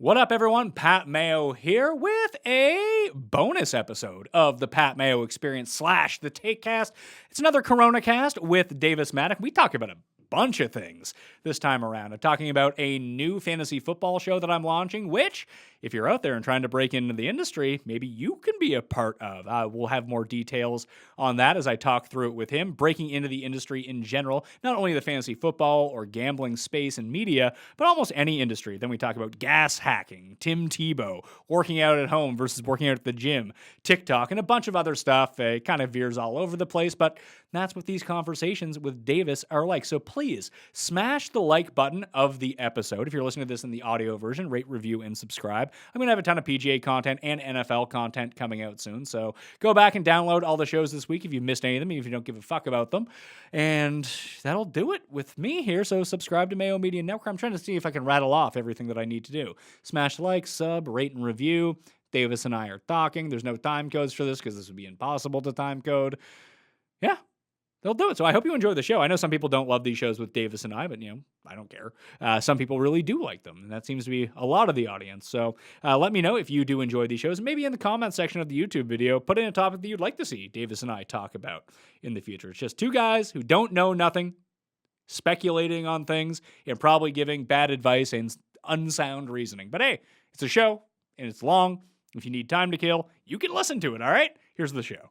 What up, everyone? Pat Mayo here with a bonus episode of the Pat Mayo Experience / the Takecast. It's another Corona cast with Davis Mattek. We talk about a bunch of things this time around. I'm talking about a new fantasy football show that I'm launching, which, if you're out there and trying to break into the industry, maybe you can be a part of. We'll have more details on that as I talk through it with him. Breaking into the industry in general, not only the fantasy football or gambling space and media, but almost any industry. Then we talk about gas hacking, Tim Tebow, working out at home versus working out at the gym, TikTok, and a bunch of other stuff. It kind of veers all over the place, but that's what these conversations with Davis are like. So please smash the like button of the episode. If you're listening to this in the audio version, rate, review, and subscribe. I'm going to have a ton of PGA content and NFL content coming out soon. So go back and download all the shows this week if you missed any of them, even if you don't give a fuck about them. And that'll do it with me here. So subscribe to Mayo Media Network. I'm trying to see if I can rattle off everything that I need to do. Smash like, sub, rate, and review. Davis and I are talking. There's no time codes for this because this would be impossible to time code. Yeah. They'll do it. So I hope you enjoy the show. I know some people don't love these shows with Davis and I, but, I don't care. Some people really do like them, and that seems to be a lot of the audience. So let me know if you do enjoy these shows. Maybe in the comment section of the YouTube video, put in a topic that you'd like to see Davis and I talk about in the future. It's just two guys who don't know nothing, speculating on things, and probably giving bad advice and unsound reasoning. But hey, it's a show, and it's long. If you need time to kill, you can listen to it, all right? Here's the show.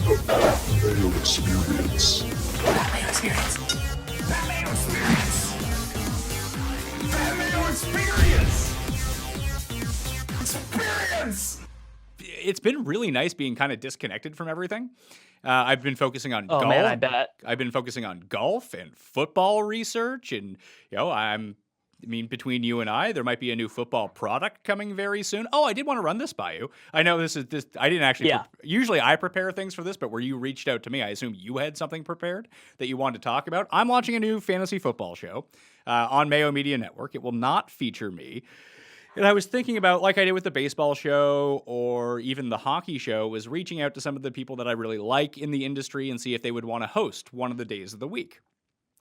The Pat Mayo Experience. Pat Mayo Experience. Pat Mayo Experience. Pat Mayo Experience. Experience. It's been really nice being kind of disconnected from everything. I've been focusing on golf. Oh man, I bet. I've been focusing on golf and football research, and between you and I, there might be a new football product coming very soon. Oh, I did want to run this by you. I know this. I didn't actually. Yeah. Usually I prepare things for this, but where you reached out to me, I assume you had something prepared that you wanted to talk about. I'm launching a new fantasy football show on Mayo Media Network. It will not feature me. And I was thinking about, like I did with the baseball show or even the hockey show, was reaching out to some of the people that I really like in the industry and see if they would want to host one of the days of the week.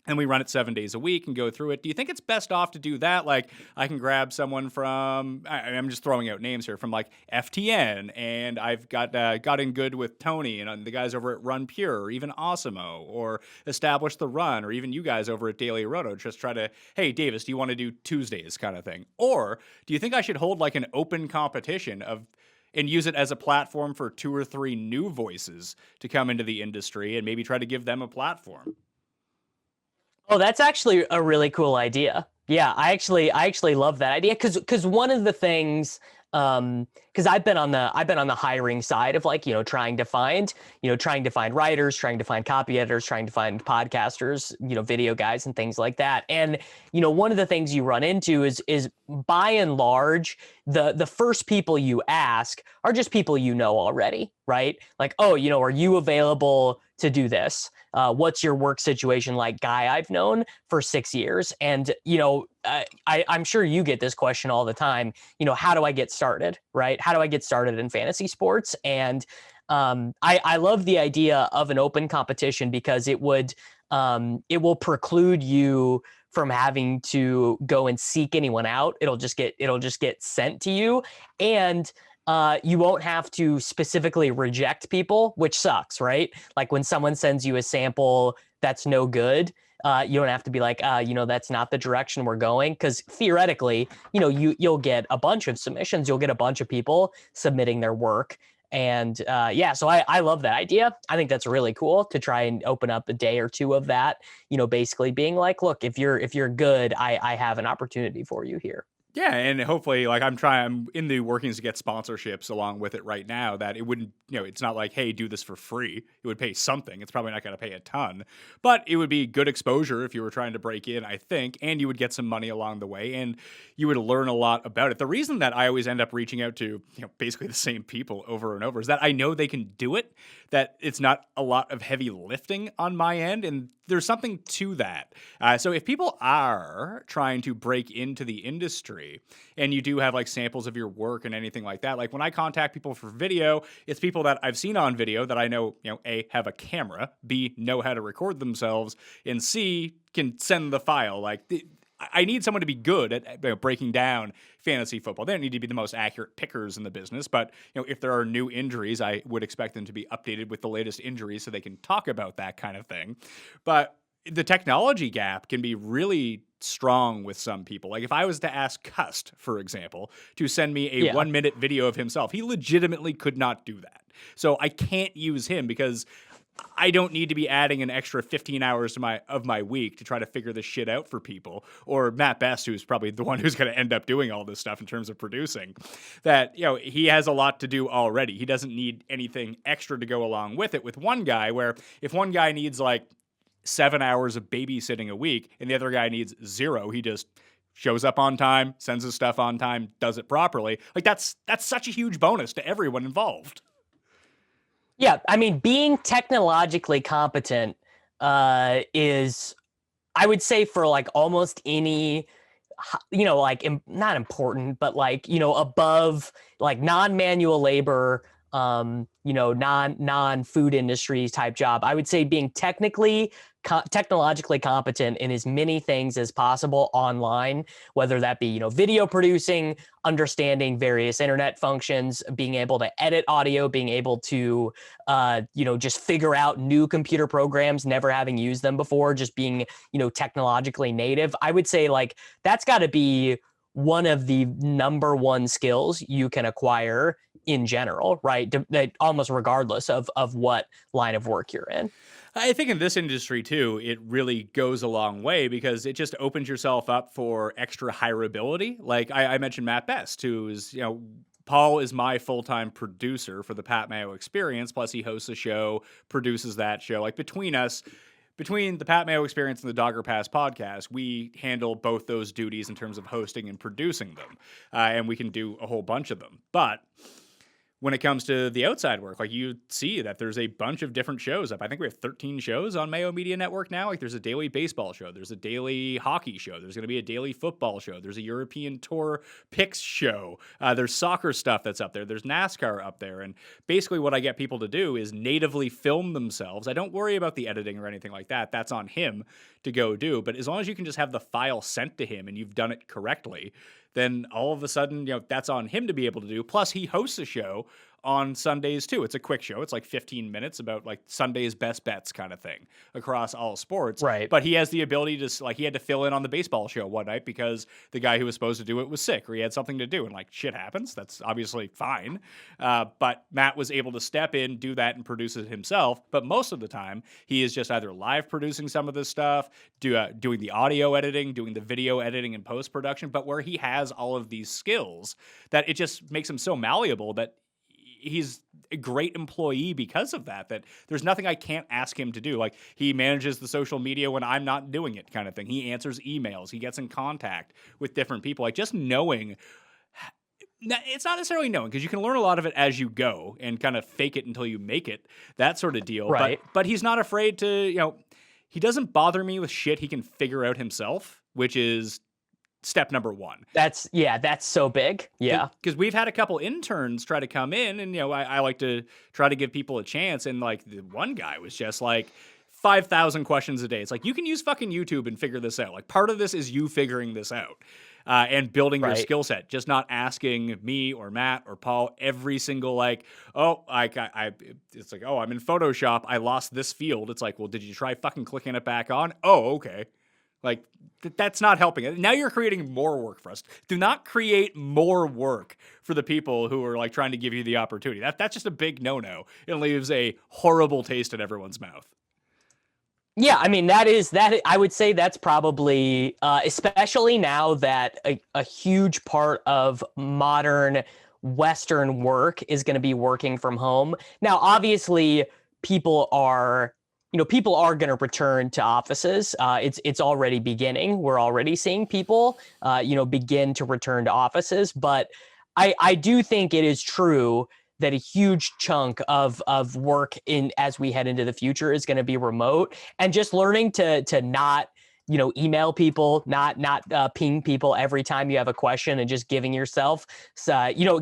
And we run it 7 days a week and go through it. Do you think it's best off to do that? Like, I can grab someone from, I'm just throwing out names here, from like FTN, and I've got in good with Tony and the guys over at Run Pure, or even Osimo, or Establish the Run, or even you guys over at Daily Roto. Just try to, hey, Davis, do you want to do Tuesdays kind of thing? Or do you think I should hold like an open competition and use it as a platform for 2 or 3 new voices to come into the industry and maybe try to give them a platform? Oh, that's actually a really cool idea. Yeah, I actually love that idea because one of the things because I've been on the hiring side of trying to find writers, trying to find copy editors, trying to find podcasters, video guys and things like that. And one of the things you run into is by and large the first people you ask are just people already, right? Like, oh, are you available to do this? What's your work situation like? Guy I've known for 6 years. And, I'm sure you get this question all the time, how do I get started, right? How do I get started in fantasy sports? And I love the idea of an open competition because it will preclude you from having to go and seek anyone out. It'll just get sent to you. And you won't have to specifically reject people, which sucks, right? Like when someone sends you a sample that's no good, you don't have to be like, that's not the direction we're going. Because theoretically, you'll get a bunch of submissions. You'll get a bunch of people submitting their work. And so I love that idea. I think that's really cool to try and open up a day or two of that, basically being like, look, if you're good, I have an opportunity for you here. Yeah, and hopefully, I'm in the workings to get sponsorships along with it right now, that it wouldn't, it's not like, hey, do this for free. It would pay something. It's probably not going to pay a ton, but it would be good exposure if you were trying to break in, I think, and you would get some money along the way, and you would learn a lot about it. The reason that I always end up reaching out to, basically the same people over and over is that I know they can do it, that it's not a lot of heavy lifting on my end, and there's something to that. So if people are trying to break into the industry and you do have like samples of your work and anything like that, like when I contact people for video, it's people that I've seen on video that I know, A, have a camera, B, know how to record themselves, and C, can send the file. Like I need someone to be good at breaking down fantasy football. They don't need to be the most accurate pickers in the business, but if there are new injuries, I would expect them to be updated with the latest injuries so they can talk about that kind of thing. But the technology gap can be really strong with some people. Like if I was to ask Cust, for example, to send me a 1-minute video of himself, he legitimately could not do that. So I can't use him because I don't need to be adding an extra 15 hours to my week to try to figure this shit out for people. Or Matt Best, who's probably the one who's going to end up doing all this stuff in terms of producing, that, he has a lot to do already. He doesn't need anything extra to go along with it. With one guy, where if one guy needs like 7 hours of babysitting a week and the other guy needs 0, he just shows up on time, sends his stuff on time, does it properly. Like that's such a huge bonus to everyone involved. Yeah, I mean, being technologically competent is, I would say, for like almost any, like not important, but like, above like non-manual labor, non-food industry type job. I would say being technologically competent in as many things as possible online, whether that be, video producing, understanding various internet functions, being able to edit audio, being able to, just figure out new computer programs, never having used them before, just being, technologically native. I would say like that's got to be one of the number one skills you can acquire in general, right? Almost regardless of what line of work you're in. I think in this industry too, it really goes a long way because it just opens yourself up for extra hireability. Like I mentioned Matt Best, who is, Paul is my full-time producer for the Pat Mayo Experience. Plus he hosts a show, produces that show. Like between the Pat Mayo Experience and the Dogger Pass podcast, we handle both those duties in terms of hosting and producing them. And we can do a whole bunch of them. But when it comes to the outside work, like you see that there's a bunch of different shows up. I think we have 13 shows on Mayo Media Network now. Like there's a daily baseball show. There's a daily hockey show. There's going to be a daily football show. There's a European Tour picks show. There's soccer stuff that's up there. There's NASCAR up there. And basically what I get people to do is natively film themselves. I don't worry about the editing or anything like that. That's on him to go do. But as long as you can just have the file sent to him and you've done it correctly, then all of a sudden, that's on him to be able to do. Plus, he hosts a show on Sundays too. It's a quick show. It's like 15 minutes about like Sunday's best bets kind of thing across all sports. Right. But he has the ability to, like, he had to fill in on the baseball show one night because the guy who was supposed to do it was sick or he had something to do. And like, shit happens. That's obviously fine. But Matt was able to step in, do that, and produce it himself. But most of the time, he is just either live producing some of this stuff, doing the audio editing, doing the video editing and post-production, but where he has all of these skills that it just makes him so malleable that he's a great employee because of that there's nothing I can't ask him to do. Like he manages the social media when I'm not doing it kind of thing. He answers emails. He gets in contact with different people. Like just knowing, it's not necessarily knowing because you can learn a lot of it as you go and kind of fake it until you make it, that sort of deal. Right. But he's not afraid to, he doesn't bother me with shit he can figure out himself, which is step number one. That's so big. Yeah. Because we've had a couple interns try to come in and, I like to try to give people a chance. And like the one guy was just like 5,000 questions a day. It's like, you can use fucking YouTube and figure this out. Like part of this is you figuring this out and building your skill set, just not asking me or Matt or Paul every single like, it's like, oh, I'm in Photoshop. I lost this field. It's like, well, did you try fucking clicking it back on? Oh, okay. Like, that's not helping it. Now you're creating more work for us. Do not create more work for the people who are like trying to give you the opportunity. That's just a big no-no. It leaves a horrible taste in everyone's mouth. Yeah, I mean, that I would say that's probably, especially now that a huge part of modern Western work is going to be working from home. Now, obviously, people are going to return to offices. It's already beginning. We're already seeing people, begin to return to offices. But I do think it is true that a huge chunk of work as we head into the future is going to be remote, and just learning to not, email people, not ping people every time you have a question, and just giving yourself,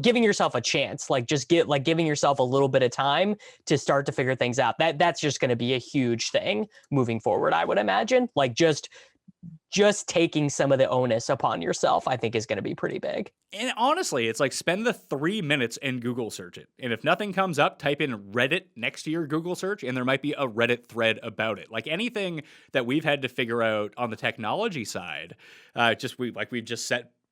giving yourself a chance, giving yourself a little bit of time to start to figure things out. That's just going to be a huge thing moving forward, I would imagine. Like just just taking some of the onus upon yourself, I think is going to be pretty big. And honestly, it's like spend the 3 minutes and Google search it. And if nothing comes up, type in Reddit next to your Google search, and there might be a Reddit thread about it. Like anything that we've had to figure out on the technology side,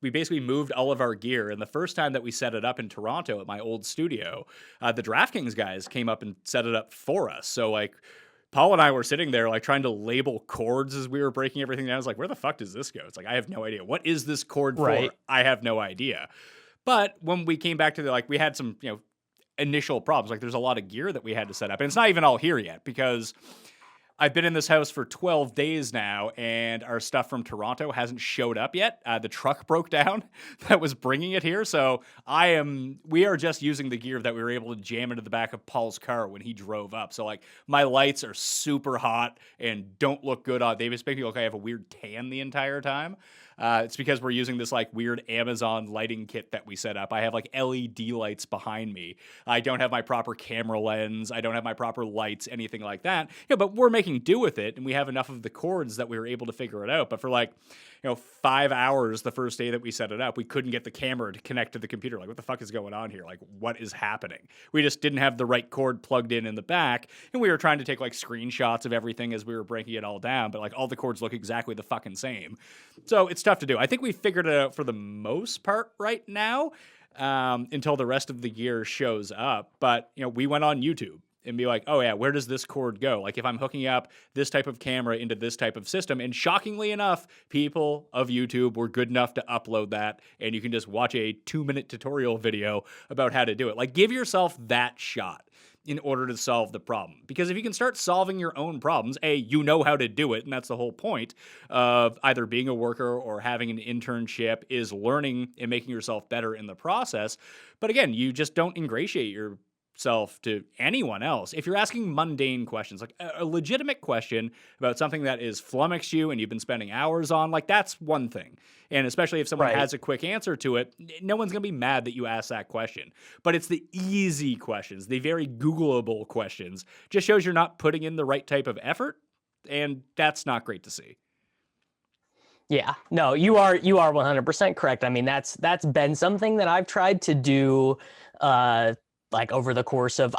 we basically moved all of our gear. And the first time that we set it up in Toronto at my old studio, the DraftKings guys came up and set it up for us. So like Paul and I were sitting there like trying to label chords as we were breaking everything down. I was like, where the fuck does this go? It's like, I have no idea. What is this chord Right. for? I have no idea. But when we came back to we had some, initial problems. Like there's a lot of gear that we had to set up. And it's not even all here yet because I've been in this house for 12 days now, and our stuff from Toronto hasn't showed up yet. The truck broke down that was bringing it here, so we are just using the gear that we were able to jam into the back of Paul's car when he drove up. So, like, my lights are super hot and don't look good on. They just make me look like I have a weird tan the entire time. It's because we're using this like weird Amazon lighting kit that we set up. I have like LED lights behind me. I don't have my proper camera lens. I don't have my proper lights, anything like that. But we're making do with it, and we have enough of the cords that we were able to figure it out. But for 5 hours the first day that we set it up, we couldn't get the camera to connect to the computer. Like, what the fuck is going on here? Like, what is happening? We just didn't have the right cord plugged in the back, and we were trying to take like screenshots of everything as we were breaking it all down, but like all the cords look exactly the fucking same. So it's tough to do. I think we figured it out for the most part right now, until the rest of the gear shows up. But we went on YouTube and be like, oh yeah, where does this cord go? Like if I'm hooking up this type of camera into this type of system, and shockingly enough, people of YouTube were good enough to upload that, and you can just watch a 2-minute tutorial video about how to do it. Like, give yourself that shot in order to solve the problem. Because if you can start solving your own problems, you know how to do it, and that's the whole point of either being a worker or having an internship, is learning and making yourself better in the process. But again, you just don't ingratiate yourself to anyone else. If you're asking mundane questions, like a legitimate question about something that is flummoxed you and you've been spending hours on, like that's one thing. And especially if someone has a quick answer to it, no one's going to be mad that you asked that question. But it's the easy questions, the very Googleable questions, just shows you're not putting in the right type of effort. And that's not great to see. Yeah, no, you are 100% correct. I mean, that's been something that I've tried to do, like over the course of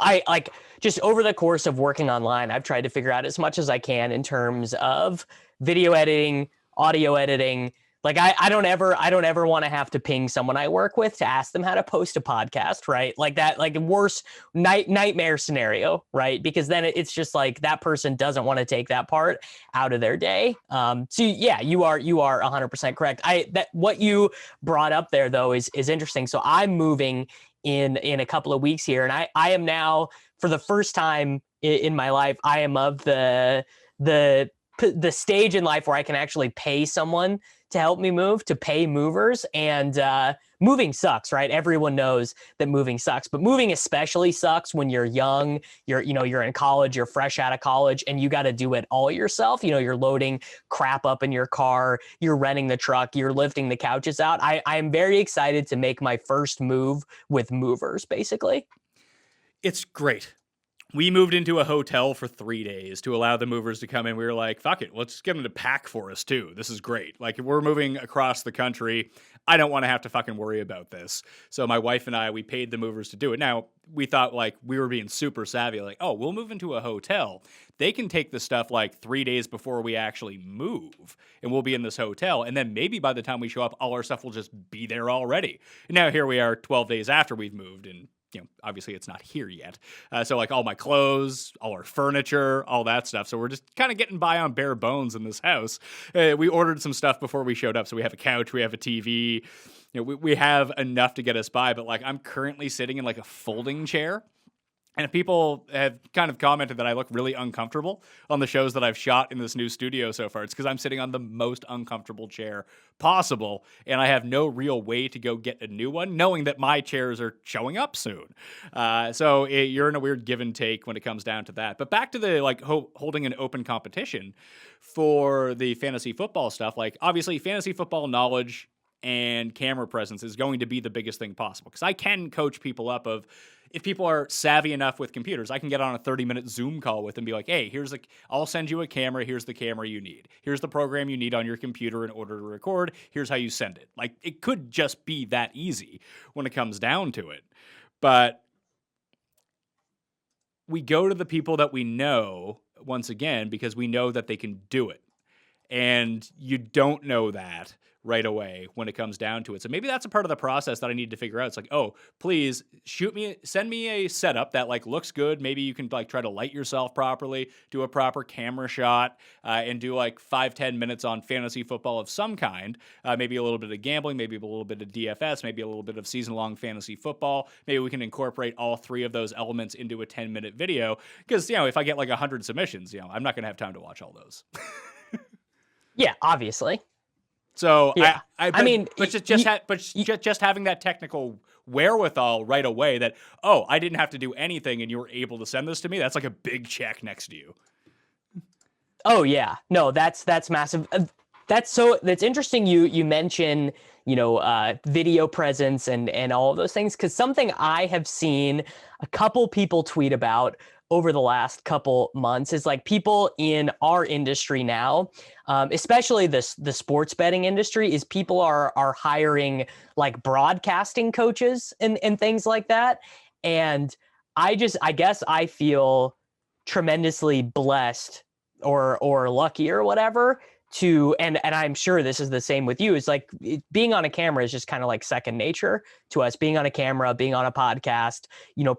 working online. I've tried to figure out as much as I can in terms of video editing, audio editing. Like I don't ever want to have to ping someone I work with to ask them how to post a podcast, right? Like that, like worst nightmare scenario, right? Because then it's just like that person doesn't want to take that part out of their day. So yeah, you are 100% correct. That what you brought up there though is interesting. So I'm moving in a couple of weeks here, and I am now, for the first time in my life, I am of the stage in life where I can actually pay someone to help me move, to pay movers. And moving sucks, right? Everyone knows that moving sucks, but moving especially sucks when you're young, you're in college, you're fresh out of college, and you got to do it all yourself. You're loading crap up in your car, you're renting the truck, you're lifting the couches out. I am very excited to make my first move with movers, basically. It's great. We moved into a hotel for 3 days to allow the movers to come in. We were like, fuck it, let's get them to pack for us too. This is great. Like, if we're moving across the country, I don't want to have to fucking worry about this. So my wife and I, we paid the movers to do it. Now, we thought like we were being super savvy, like, oh, we'll move into a hotel. They can take the stuff like 3 days before we actually move, and we'll be in this hotel. And then maybe by the time we show up, all our stuff will just be there already. And now here we are 12 days after we've moved, and obviously it's not here yet. So like all my clothes, all our furniture, all that stuff. So we're just kind of getting by on bare bones in this house. We ordered some stuff before we showed up. So we have a couch, we have a TV, we have enough to get us by. But like I'm currently sitting in like a folding chair. And if people have kind of commented that I look really uncomfortable on the shows that I've shot in this new studio so far, it's because I'm sitting on the most uncomfortable chair possible, and I have no real way to go get a new one, knowing that my chairs are showing up soon. So you're in a weird give and take when it comes down to that. But back to the like holding an open competition for the fantasy football stuff. Like obviously fantasy football knowledge and camera presence is going to be the biggest thing possible. Because I can coach people up of, if people are savvy enough with computers, I can get on a 30-minute Zoom call with them and be like, hey, I'll send you a camera. Here's the camera you need. Here's the program you need on your computer in order to record. Here's how you send it. Like, it could just be that easy when it comes down to it. But we go to the people that we know, once again, because we know that they can do it. And you don't know that right away when it comes down to it. So maybe that's a part of the process that I need to figure out. It's like, oh, please send me a setup that like looks good. Maybe you can like try to light yourself properly, do a proper camera shot, and do like 5-10 minutes on fantasy football of some kind. Maybe a little bit of gambling, maybe a little bit of DFS, maybe a little bit of season-long fantasy football. Maybe we can incorporate all three of those elements into a 10-minute video. Because, if I get like 100 submissions, I'm not going to have time to watch all those. Yeah, obviously. So yeah. just having that technical wherewithal right away that, oh, I didn't have to do anything and you were able to send this to me. That's like a big check next to you. Oh yeah, no, that's massive. That's interesting. You mention, video presence and all of those things, because something I have seen a couple people tweet about over the last couple months is like people in our industry now, especially the sports betting industry, is people are hiring like broadcasting coaches and things like that. And I guess I feel tremendously blessed or lucky or whatever and I'm sure this is the same with you. It's like being on a camera is just kind of like second nature to us. Being on a camera, being on a podcast,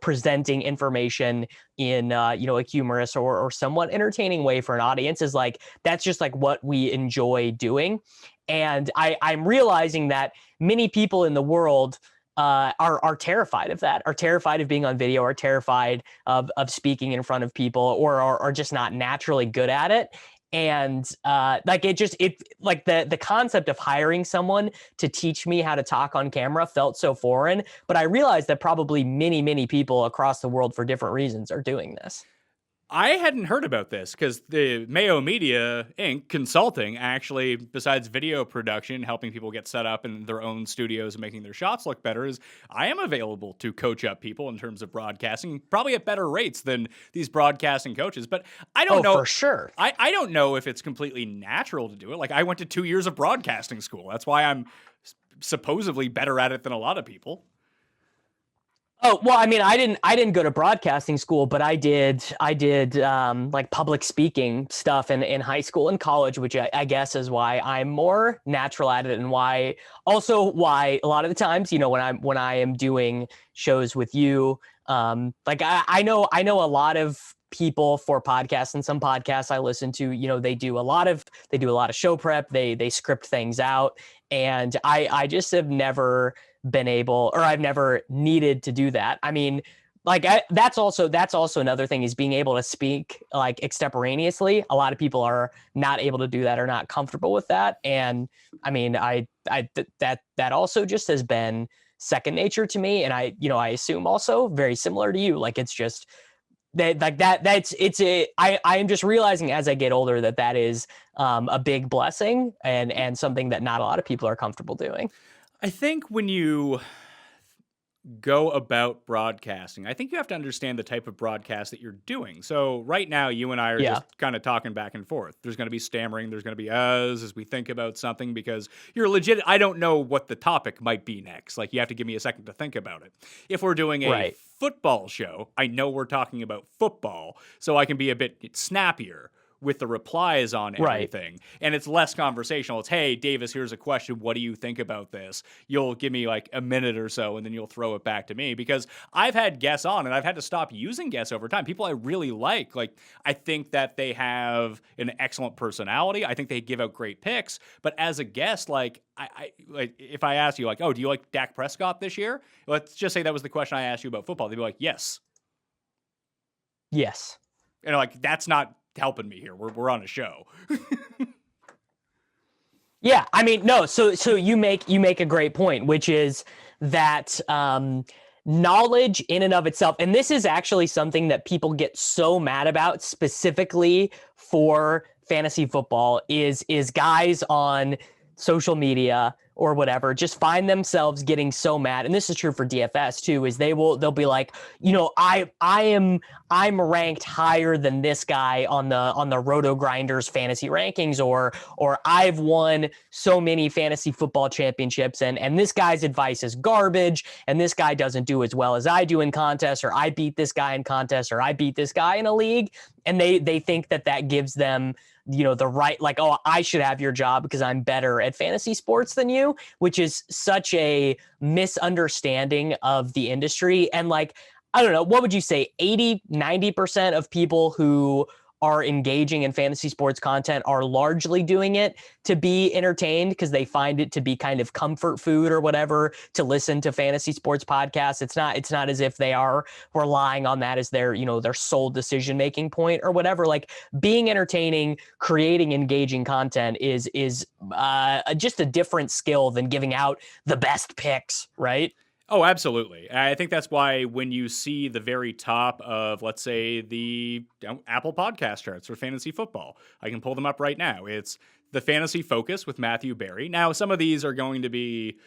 presenting information in a humorous or somewhat entertaining way for an audience is like, that's just like what we enjoy doing. And I'm realizing that many people in the world are terrified of that, are terrified of being on video, are terrified of speaking in front of people, or are just not naturally good at it. And the concept of hiring someone to teach me how to talk on camera felt so foreign, but I realized that probably many, many people across the world for different reasons are doing this. I hadn't heard about this because the Mayo Media Inc. consulting actually, besides video production, helping people get set up in their own studios and making their shots look better, is I am available to coach up people in terms of broadcasting, probably at better rates than these broadcasting coaches. But I don't know. For sure. I don't know if it's completely natural to do it. Like, I went to 2 years of broadcasting school. That's why I'm supposedly better at it than a lot of people. Oh, well, I mean, I didn't go to broadcasting school, but I did like public speaking stuff in high school and college, which I guess is why I'm more natural at it, and why a lot of the times, when I am doing shows with you, like I know a lot of people for podcasts, and some podcasts I listen to, they do a lot of show prep, they script things out, and I just have never been able, or I've never needed to do that. I mean, like that's also another thing, is being able to speak like extemporaneously. A lot of people are not able to do that, or not comfortable with that. And I mean, that also just has been second nature to me. And I assume also very similar to you. Like, it's just that, like I am just realizing as I get older that is a big blessing and something that not a lot of people are comfortable doing. I think when you go about broadcasting, I think you have to understand the type of broadcast that you're doing. So right now, you and I are just kind of talking back and forth. There's going to be stammering. There's going to be as we think about something, because you're legit. I don't know what the topic might be next. Like, you have to give me a second to think about it. If we're doing a football show, I know we're talking about football, so I can be a bit snappier with the replies on everything. Right. And it's less conversational. It's, hey, Davis, here's a question. What do you think about this? You'll give me like a minute or so, and then you'll throw it back to me, because I've had guests on and I've had to stop using guests over time. People I really like I think that they have an excellent personality. I think they give out great picks. But as a guest, like, I if I ask you, like, oh, do you like Dak Prescott this year? Let's just say that was the question I asked you about football. They'd be like, yes. Yes. And like, that's not helping me here. We're on a show. Yeah, I mean, no. So you make a great point, which is that knowledge in and of itself, and this is actually something that people get so mad about specifically for fantasy football, is guys on social media or whatever just find themselves getting so mad, and this is true for DFS too, is they'll be like, I'm ranked higher than this guy on the Roto Grinders fantasy rankings, or I've won so many fantasy football championships, and this guy's advice is garbage, and this guy doesn't do as well as I do in contests, or I beat this guy in contests, or I beat this guy in a league, and they think that gives them the right, like, oh, I should have your job because I'm better at fantasy sports than you, which is such a misunderstanding of the industry. And like, I don't know, what would you say, 80-90% of people who are engaging in fantasy sports content are largely doing it to be entertained because they find it to be kind of comfort food or whatever to listen to fantasy sports podcasts. It's not as if they are relying on that as their sole decision-making point or whatever. Like, being entertaining, creating engaging content is just a different skill than giving out the best picks, right? Oh, absolutely. I think that's why when you see the very top of, let's say, the Apple podcast charts for fantasy football, I can pull them up right now. It's the Fantasy Focus with Matthew Berry. Now, some of these are going to be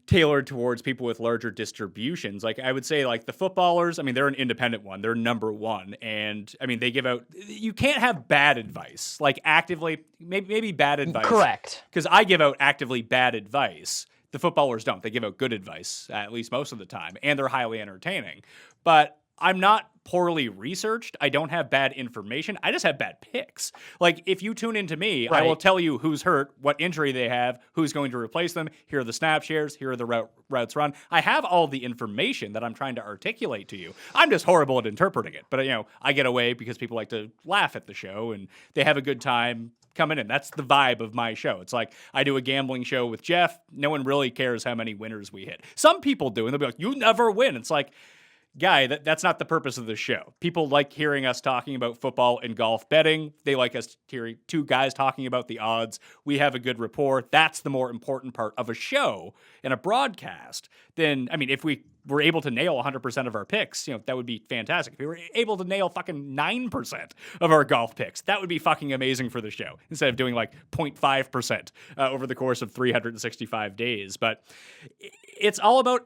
tailored towards people with larger distributions. Like, I would say, like, the Footballers, I mean, they're an independent one. They're number one. And, I mean, they give out, you can't have bad advice. Like, actively, maybe bad advice. Correct. Because I give out actively bad advice. The Footballers don't. They give out good advice, at least most of the time, and they're highly entertaining. But I'm not poorly researched. I don't have bad information. I just have bad picks. Like, if you tune into me, right, I will tell you who's hurt, what injury they have, who's going to replace them. Here are the snap shares. Here are the routes run. I have all the information that I'm trying to articulate to you. I'm just horrible at interpreting it. But, I get away because people like to laugh at the show, and they have a good time coming in. That's the vibe of my show. It's like, I do a gambling show with Jeff. No one really cares how many winners we hit. Some people do, and they'll be like, you never win. It's like, guy, that's not the purpose of the show. People like hearing us talking about football and golf betting. They like us hearing two guys talking about the odds. We have a good rapport. That's the more important part of a show and a broadcast. Then, I mean, if we were able to nail 100% of our picks, that would be fantastic. If we were able to nail fucking 9% of our golf picks, that would be fucking amazing for the show, instead of doing like 0.5% over the course of 365 days. But it's all about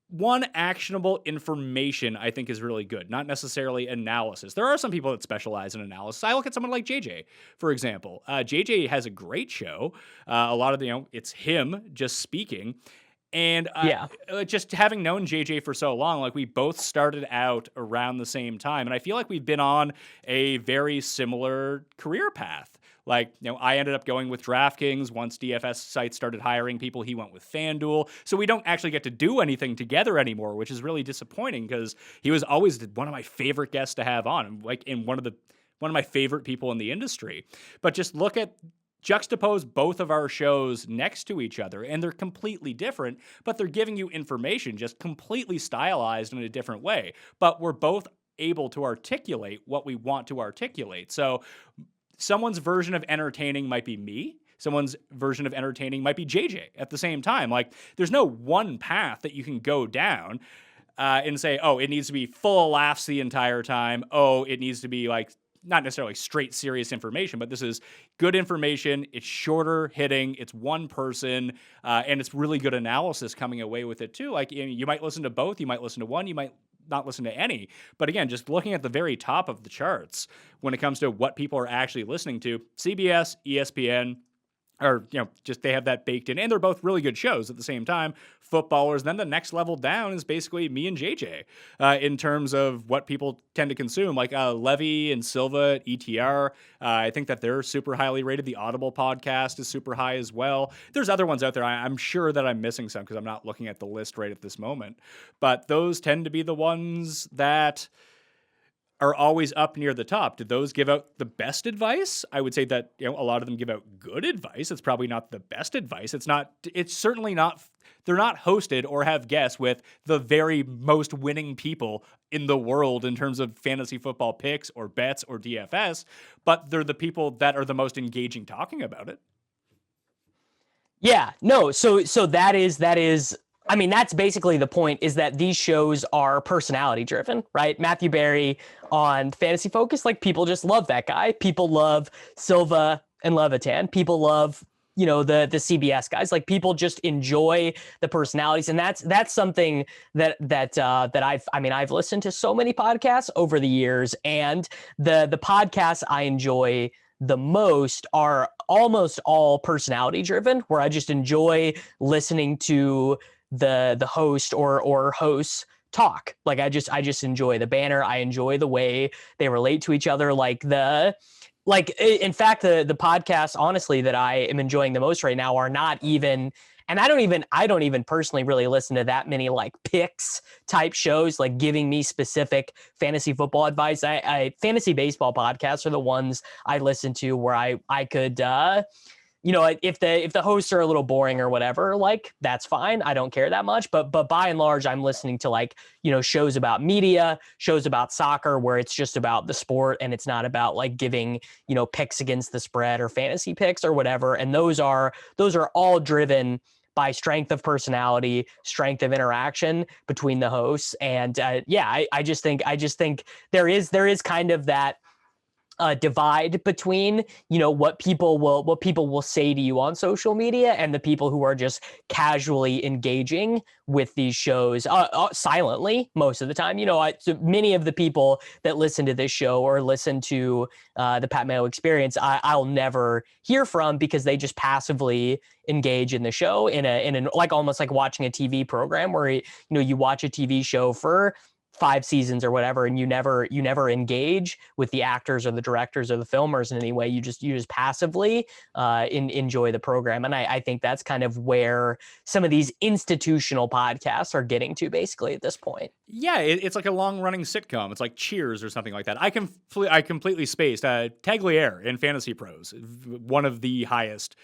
one, actionable information, I think, is really good, not necessarily analysis. There are some people that specialize in analysis. I look at someone like JJ, for example. JJ has a great show. A lot of it's him just speaking. And just having known JJ for so long, like, we both started out around the same time. And I feel like we've been on a very similar career path. Like, I ended up going with DraftKings. Once DFS sites started hiring people, he went with FanDuel. So we don't actually get to do anything together anymore, which is really disappointing because he was always one of my favorite guests to have on, like, in one of my favorite people in the industry. But just juxtapose both of our shows next to each other, and they're completely different, but they're giving you information just completely stylized in a different way. But we're both able to articulate what we want to articulate. So someone's version of entertaining might be me. Someone's version of entertaining might be JJ at the same time. Like, there's no one path that you can go down and say, oh, it needs to be full of laughs the entire time. Oh, it needs to be like, not necessarily straight serious information, but this is good information. It's shorter hitting. It's one person, and it's really good analysis coming away with it too. Like, you might listen to both. You might listen to one. You might not listen to any. But again, just looking at the very top of the charts when it comes to what people are actually listening to, CBS, ESPN, or, just they have that baked in, and they're both really good shows at the same time. Footballers. Then the next level down is basically me and JJ in terms of what people tend to consume, like Levy and Silva at ETR. I think that they're super highly rated. The Audible podcast is super high as well. There's other ones out there. I'm sure that I'm missing some because I'm not looking at the list right at this moment. But those tend to be the ones that are always up near the top. Did those give out the best advice? I would say that, a lot of them give out good advice. It's probably not the best advice. It's certainly not, they're not hosted or have guests with the very most winning people in the world in terms of fantasy football picks or bets or DFS, but they're the people that are the most engaging talking about it. Yeah, no. So that is, I mean, that's basically the point, is that these shows are personality driven, right? Matthew Berry on Fantasy Focus, like, people just love that guy. People love Silva and Levitan. People love the CBS guys. Like, people just enjoy the personalities, and that's something that I've listened to so many podcasts over the years, and the podcasts I enjoy the most are almost all personality driven, where I just enjoy listening to the host or hosts talk. Like, I just enjoy the banner. I enjoy the way they relate to each other. In fact, the podcasts, honestly, that I am enjoying the most right now are not even, and I don't even personally really listen to that many like picks type shows, like giving me specific fantasy football advice. I fantasy baseball podcasts are the ones I listen to, where I could, if the hosts are a little boring or whatever, like, that's fine. I don't care that much. But by and large, I'm listening to, like, shows about media, shows about soccer, where it's just about the sport and it's not about like giving, picks against the spread or fantasy picks or whatever. And those are all driven by strength of personality, strength of interaction between the hosts. And I just think there is kind of that divide between what people will say to you on social media and the people who are just casually engaging with these shows silently most of the time. So many of the people that listen to this show or listen to the Pat Mayo Experience, I'll never hear from, because they just passively engage in the show in an like almost like watching a TV program, where you watch a TV show for 5 seasons or whatever, and you never engage with the actors or the directors or the filmers in any way. You just passively enjoy the program. And I think that's kind of where some of these institutional podcasts are getting to, basically, at this point. Yeah, it's like a long-running sitcom. It's like Cheers or something like that. I completely spaced. Tagliere in Fantasy Pros, one of the highest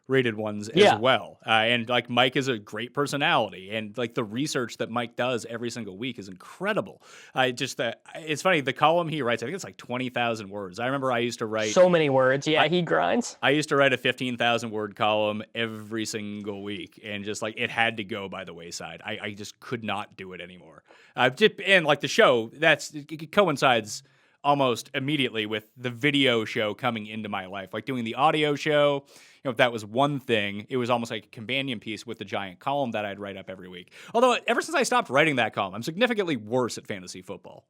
rated ones as well. And like, Mike is a great personality, and like the research that Mike does every single week is incredible. It's funny, the column he writes, I think it's like 20,000 words. I remember I used to write so many words. Yeah, he grinds. I used to write a 15,000 word column every single week, and just like, it had to go by the wayside. I just could not do it anymore. And like the show, it coincides almost immediately with the video show coming into my life. Like, doing the audio show, if that was one thing, it was almost like a companion piece with the giant column that I'd write up every week. Although, ever since I stopped writing that column, I'm significantly worse at fantasy football.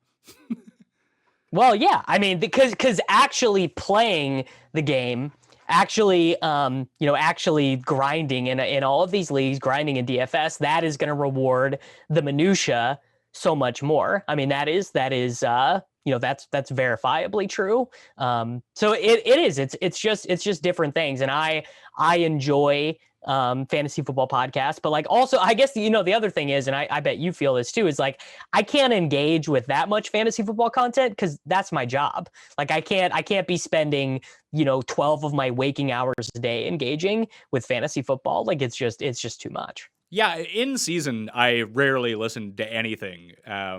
Well, yeah, I mean, because actually playing the game, actually grinding in all of these leagues, grinding in DFS, that is going to reward the minutia so much more. I mean, that's verifiably true. So it's just different things. And I enjoy fantasy football podcasts, but like, also, I guess, the other thing is, and I bet you feel this too, is like, I can't engage with that much fantasy football content because that's my job. Like, I can't be spending 12 of my waking hours a day engaging with fantasy football. Like, it's just too much. Yeah, in season, I rarely listen to anything. I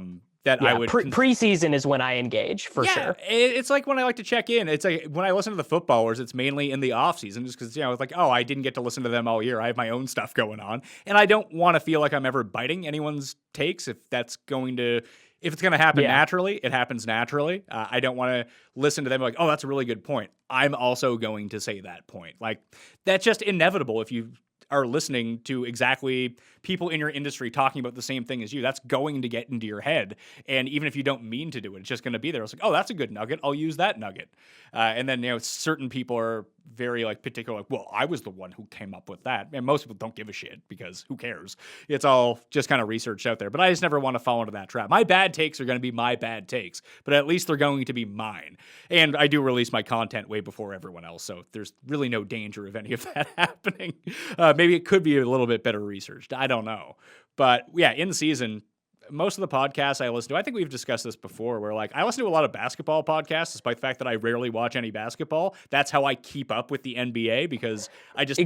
would preseason is when I engage for sure. It's like when I like to check in. It's like when I listen to the footballers, it's mainly in the off season, just because it's like, oh, I didn't get to listen to them all year. I have my own stuff going on, and I don't want to feel like I'm ever biting anyone's takes. If it's going to happen naturally, it happens naturally. I don't want to listen to them like, oh, that's a really good point. I'm also going to say that point. Like, that's just inevitable if you are listening to exactly people in your industry talking about the same thing as you. That's going to get into your head. And even if you don't mean to do it, it's just going to be there. It's like, oh, that's a good nugget. I'll use that nugget. And then, certain people are very like particular, like, well, I was the one who came up with that. And most people don't give a shit, because who cares? It's all just kind of research out there. But I just never want to fall into that trap. My bad takes are going to be my bad takes, but at least they're going to be mine. And I do release my content way before everyone else, so there's really no danger of any of that happening. Maybe it could be a little bit better researched. I don't know. But yeah, in season, most of the podcasts I listen to, I think we've discussed this before, where like, I listen to a lot of basketball podcasts, despite the fact that I rarely watch any basketball. That's how I keep up with the NBA, because I just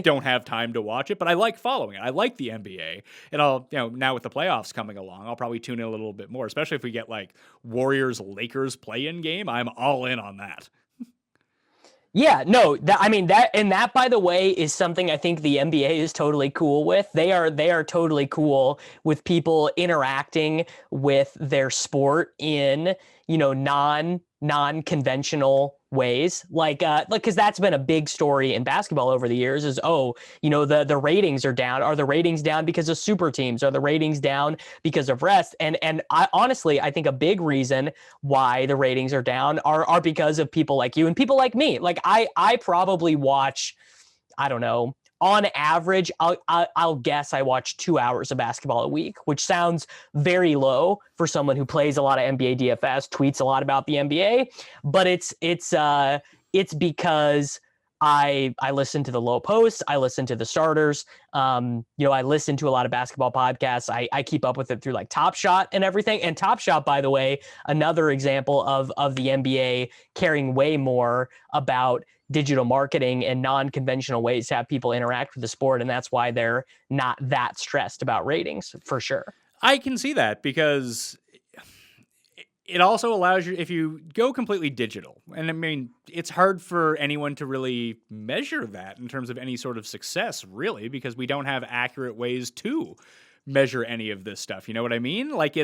don't have time to watch it, but I like following it. I like the NBA, and I'll, now with the playoffs coming along, I'll probably tune in a little bit more, especially if we get like Warriors-Lakers play-in game. I'm all in on that. Yeah, no, that, by the way, is something I think the NBA is totally cool with. They are totally cool with people interacting with their sport in, non-conventional ways, like because that's been a big story in basketball over the years is, the ratings are down. Are the ratings down because of super teams? Are the ratings down because of rest? And I honestly, I think a big reason why the ratings are down are because of people like you and people like me. Like I probably watch, I don't know, on average, I'll guess I watch 2 hours of basketball a week, which sounds very low for someone who plays a lot of NBA DFS, tweets a lot about the NBA. But it's because I listen to the low posts, I listen to the starters. I listen to a lot of basketball podcasts. I keep up with it through like Top Shot and everything. And Top Shot, by the way, another example of the NBA caring way more about digital marketing and non-conventional ways to have people interact with the sport. And that's why they're not that stressed about ratings, for sure. I can see that because it also allows you, if you go completely digital, and I mean, it's hard for anyone to really measure that in terms of any sort of success, really, because we don't have accurate ways to measure any of this stuff. You know what I mean? Like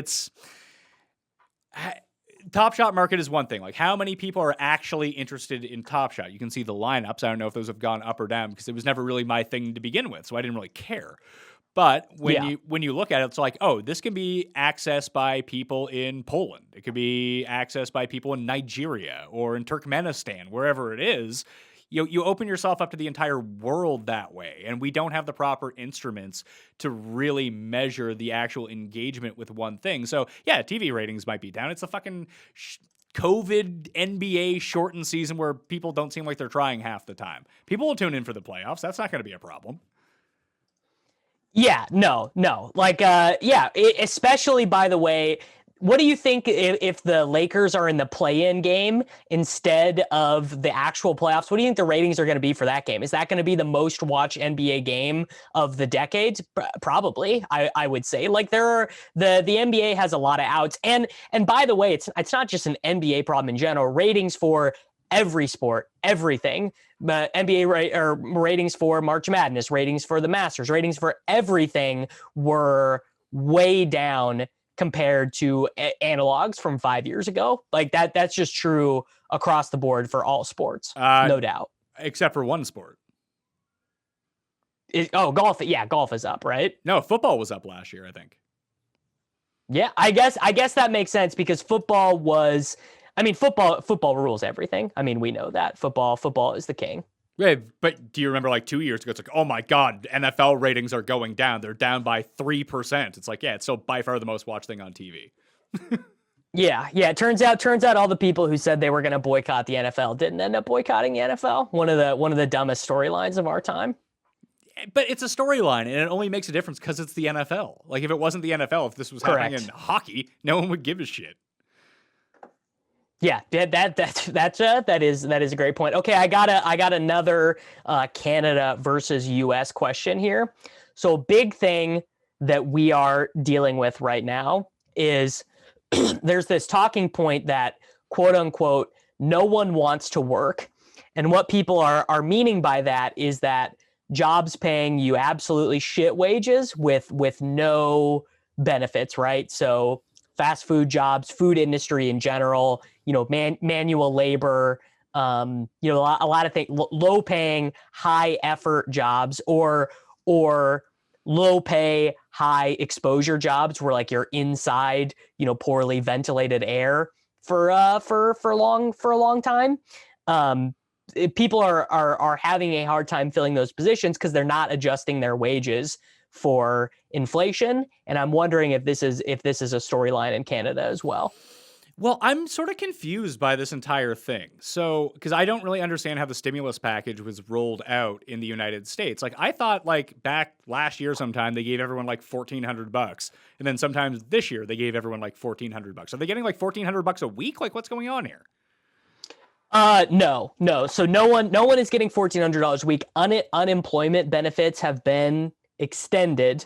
Top Shot market is one thing. Like, how many people are actually interested in Top Shot? You can see the lineups. I don't know if those have gone up or down because it was never really my thing to begin with, so I didn't really care. But when you look at it, it's like, oh, this can be accessed by people in Poland. It could be accessed by people in Nigeria or in Turkmenistan, wherever it is. You open yourself up to the entire world that way, and we don't have the proper instruments to really measure the actual engagement with one thing. So, yeah, TV ratings might be down. It's a fucking COVID NBA shortened season where people don't seem like they're trying half the time. People will tune in for the playoffs. That's not going to be a problem. Yeah, no. Like, especially, by the way, what do you think if the Lakers are in the play-in game instead of the actual playoffs? What do you think the ratings are going to be for that game? Is that going to be the most watched NBA game of the decade? Probably, I would say. Like the NBA has a lot of outs, and by the way, it's not just an NBA problem in general. Ratings for every sport, everything. But NBA ratings for March Madness, ratings for the Masters, ratings for everything were way down compared to analogs from 5 years ago. Like that's just true across the board for all sports, no doubt. Except for one sport. Golf. Yeah, golf is up, right? No, football was up last year, I think. Yeah, I guess that makes sense because football rules everything. I mean, we know that. Football is the king. Yeah, but do you remember like 2 years ago, it's like, oh my God, NFL ratings are going down. They're down by 3%. It's like, yeah, it's still by far the most watched thing on TV. Yeah. It turns out all the people who said they were going to boycott the NFL didn't end up boycotting the NFL. One of the dumbest storylines of our time. But it's a storyline, and it only makes a difference because it's the NFL. Like, if it wasn't the NFL, if this was happening in hockey, no one would give a shit. Yeah, that is a great point. Okay, I got another Canada versus US question here. So big thing that we are dealing with right now is there's this talking point that quote unquote no one wants to work, and what people are meaning by that is that jobs paying you absolutely shit wages with no benefits, right? So fast food jobs, food industry in general, manual labor, a lot of things, low paying, high effort jobs or low pay, high exposure jobs where like you're inside, poorly ventilated air for a long time. People are having a hard time filling those positions because they're not adjusting their wages for inflation, and I'm wondering if this is a storyline in Canada as well. Well, I'm sort of confused by this entire thing. So, because I don't really understand how the stimulus package was rolled out in the United States. Like, I thought, like, back last year sometime, they gave everyone, like, $1,400. And then sometimes this year, they gave everyone, like, $1,400. Are they getting, like, $1,400 a week? Like, what's going on here? No. So no one is getting $1,400 a week. Unemployment benefits have been extended.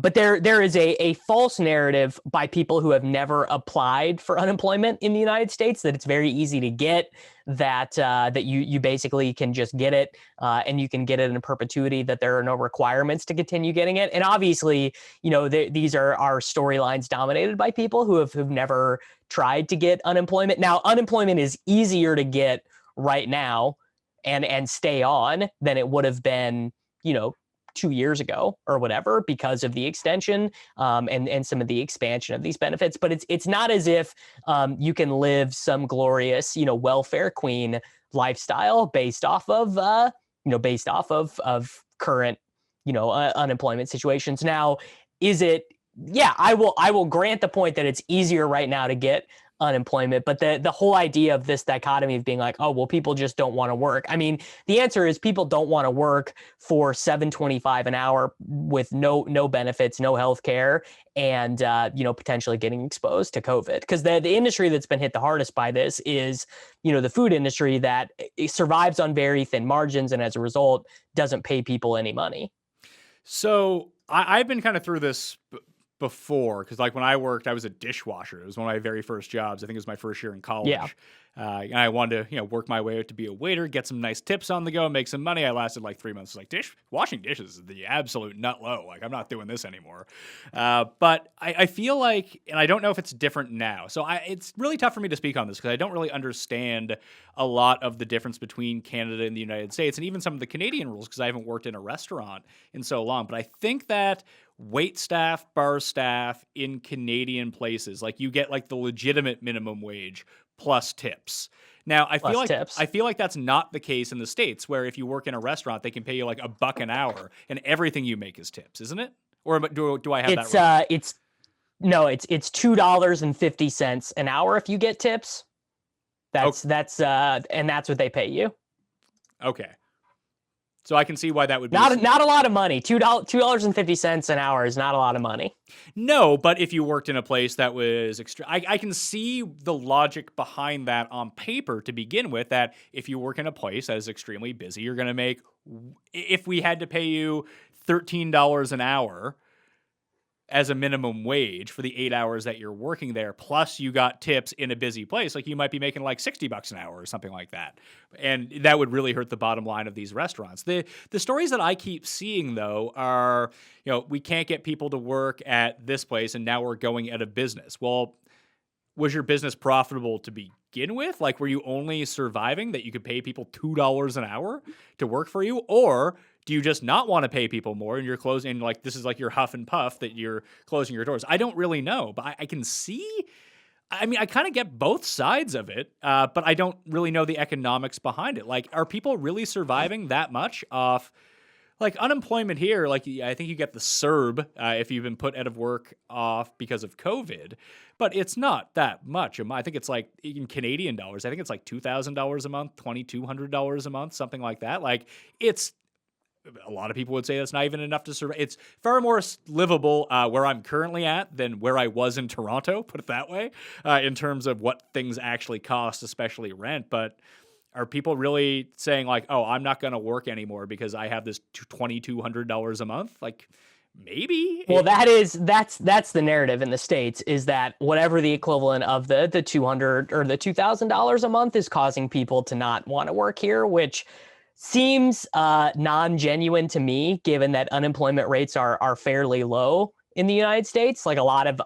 But there is a false narrative by people who have never applied for unemployment in the United States that it's very easy to get, that you basically can just get it, and you can get it in perpetuity, that there are no requirements to continue getting it. And obviously, these are storylines dominated by people who've never tried to get unemployment. Now, unemployment is easier to get right now and stay on than it would have been, 2 years ago or whatever, because of the extension, and some of the expansion of these benefits. But it's not as if you can live some glorious, welfare queen lifestyle based off of current, unemployment situations. Now, is it? Yeah, I will grant the point that it's easier right now to get unemployment, but the whole idea of this dichotomy of being like, oh, well, people just don't want to work. I mean, the answer is people don't want to work for $7.25 an hour with no benefits, no health care, and potentially getting exposed to COVID. Because the industry that's been hit the hardest by this is, the food industry, that survives on very thin margins, and as a result doesn't pay people any money. So I've been kind of through this before, because like when I worked, I was a dishwasher. It was one of my very first jobs. I think it was my first year in college. Yeah. And I wanted to, work my way up to be a waiter, get some nice tips on the go, and make some money. I lasted like 3 months. Like washing dishes is the absolute nut low. Like I'm not doing this anymore. But I feel like, and I don't know if it's different now. So it's really tough for me to speak on this because I don't really understand a lot of the difference between Canada and the United States, and even some of the Canadian rules, because I haven't worked in a restaurant in so long. But I think that wait staff, bar staff in Canadian places, like you get like the legitimate minimum wage plus tips. Now, I feel like that's not the case in the States, where if you work in a restaurant, they can pay you like $1 an hour and everything you make is tips, isn't it? Or do I have that wrong? It's $2.50 an hour if you get tips. That's what they pay you. Okay. So I can see why that would be not a lot of money. $2.50 an hour is not a lot of money. No, but if you worked in a place that was extra, I can see the logic behind that on paper to begin with. That if you work in a place that is extremely busy, you're going to make. If we had to pay you $13 an hour as a minimum wage for the 8 hours that you're working there, plus you got tips in a busy place, like you might be making like $60 an hour or something like that. And that would really hurt the bottom line of these restaurants. The stories that I keep seeing, though, are, we can't get people to work at this place and now we're going out of business. Well, was your business profitable to begin with? Like, were you only surviving that you could pay people $2 an hour to work for you? Or do you just not want to pay people more and you're closing, like this is like your huff and puff that you're closing your doors? I don't really know, but I can see. I mean, I kind of get both sides of it, but I don't really know the economics behind it. Like, are people really surviving that much off, like, unemployment here? Like, I think you get the CERB if you've been put out of work off because of COVID, but it's not that much. I think it's like, in Canadian dollars, I think it's like $2,000 a month, $2,200 a month, something like that. Like, it's, a lot of people would say that's not even enough to survive. It's far more livable where I'm currently at than where I was in Toronto, put it that way, in terms of what things actually cost, especially rent. But are people really saying like, oh, I'm not going to work anymore because I have this $2,200 a month? Like, maybe. Well, that's the narrative in the States, is that whatever the equivalent of the $200 or the $2,000 a month is causing people to not want to work here, which seems non-genuine to me, given that unemployment rates are fairly low in the United States. Like a lot of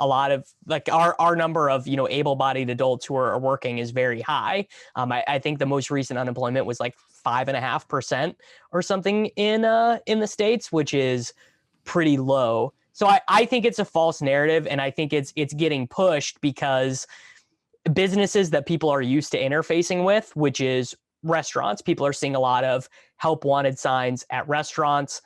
like our number of able-bodied adults who are working is very high. I think the most recent unemployment was like 5.5% or something in the States, which is pretty low. So I think it's a false narrative, and I think it's getting pushed because businesses that people are used to interfacing with, which is restaurants. People are seeing a lot of help wanted signs at restaurants.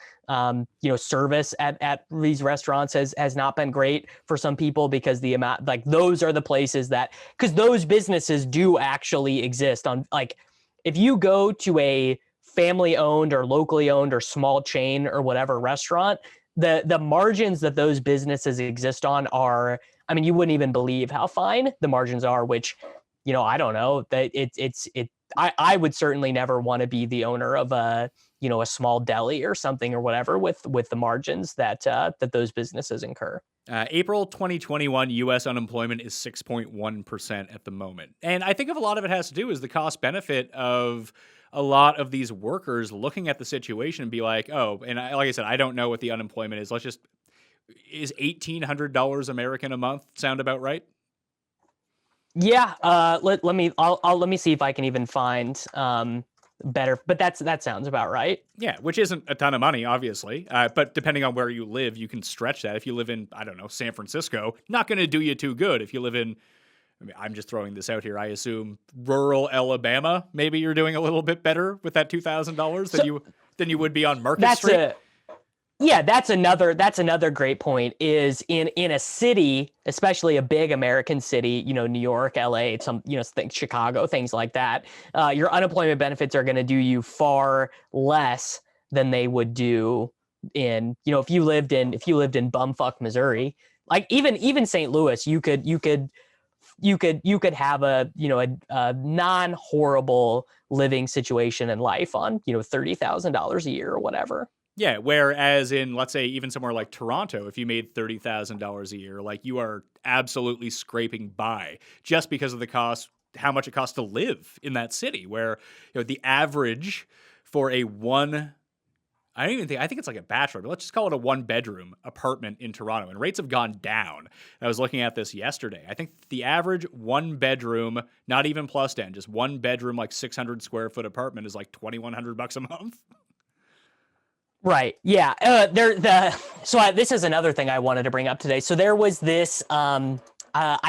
Service at these restaurants has not been great for some people because the amount, like, those are the places that, because those businesses do actually exist on, like, if you go to a family owned or locally owned or small chain or whatever restaurant, the margins that those businesses exist on are, I mean, you wouldn't even believe how fine the margins are, which, I don't know, that I would certainly never want to be the owner of a a small deli or something or whatever with the margins that those businesses incur. April 2021 U.S. unemployment is 6.1% at the moment. And I think a lot of it has to do is the cost benefit of a lot of these workers looking at the situation and be like, oh, and like I said, I don't know what the unemployment is. Is $1,800 American a month sound about right? Yeah. Let me see if I can even find better, but that sounds about right. Yeah, which isn't a ton of money, obviously. But depending on where you live, you can stretch that. If you live in, I don't know, San Francisco, not going to do you too good. If you live in, I mean, I'm just throwing this out here, I assume rural Alabama, maybe you're doing a little bit better with that $2,000 than you would be on Market Street. That's another great point is in a city, especially a big American city, New York, LA, Chicago, things like that. Your unemployment benefits are going to do you far less than they would do in, if you lived in bumfuck Missouri, like even St. Louis, you could have a non-horrible living situation in life on, $30,000 a year or whatever. Yeah, whereas in, let's say, even somewhere like Toronto, if you made $30,000 a year, like you are absolutely scraping by just because of the cost, how much it costs to live in that city, where the average for I think it's like a bachelor, but let's just call it a 1-bedroom apartment in Toronto, and rates have gone down. I was looking at this yesterday. I think the average 1-bedroom, not even plus 10, just 1-bedroom, like 600 square foot apartment is like $2,100 a month. Right. Yeah. This is another thing I wanted to bring up today. So there was this, I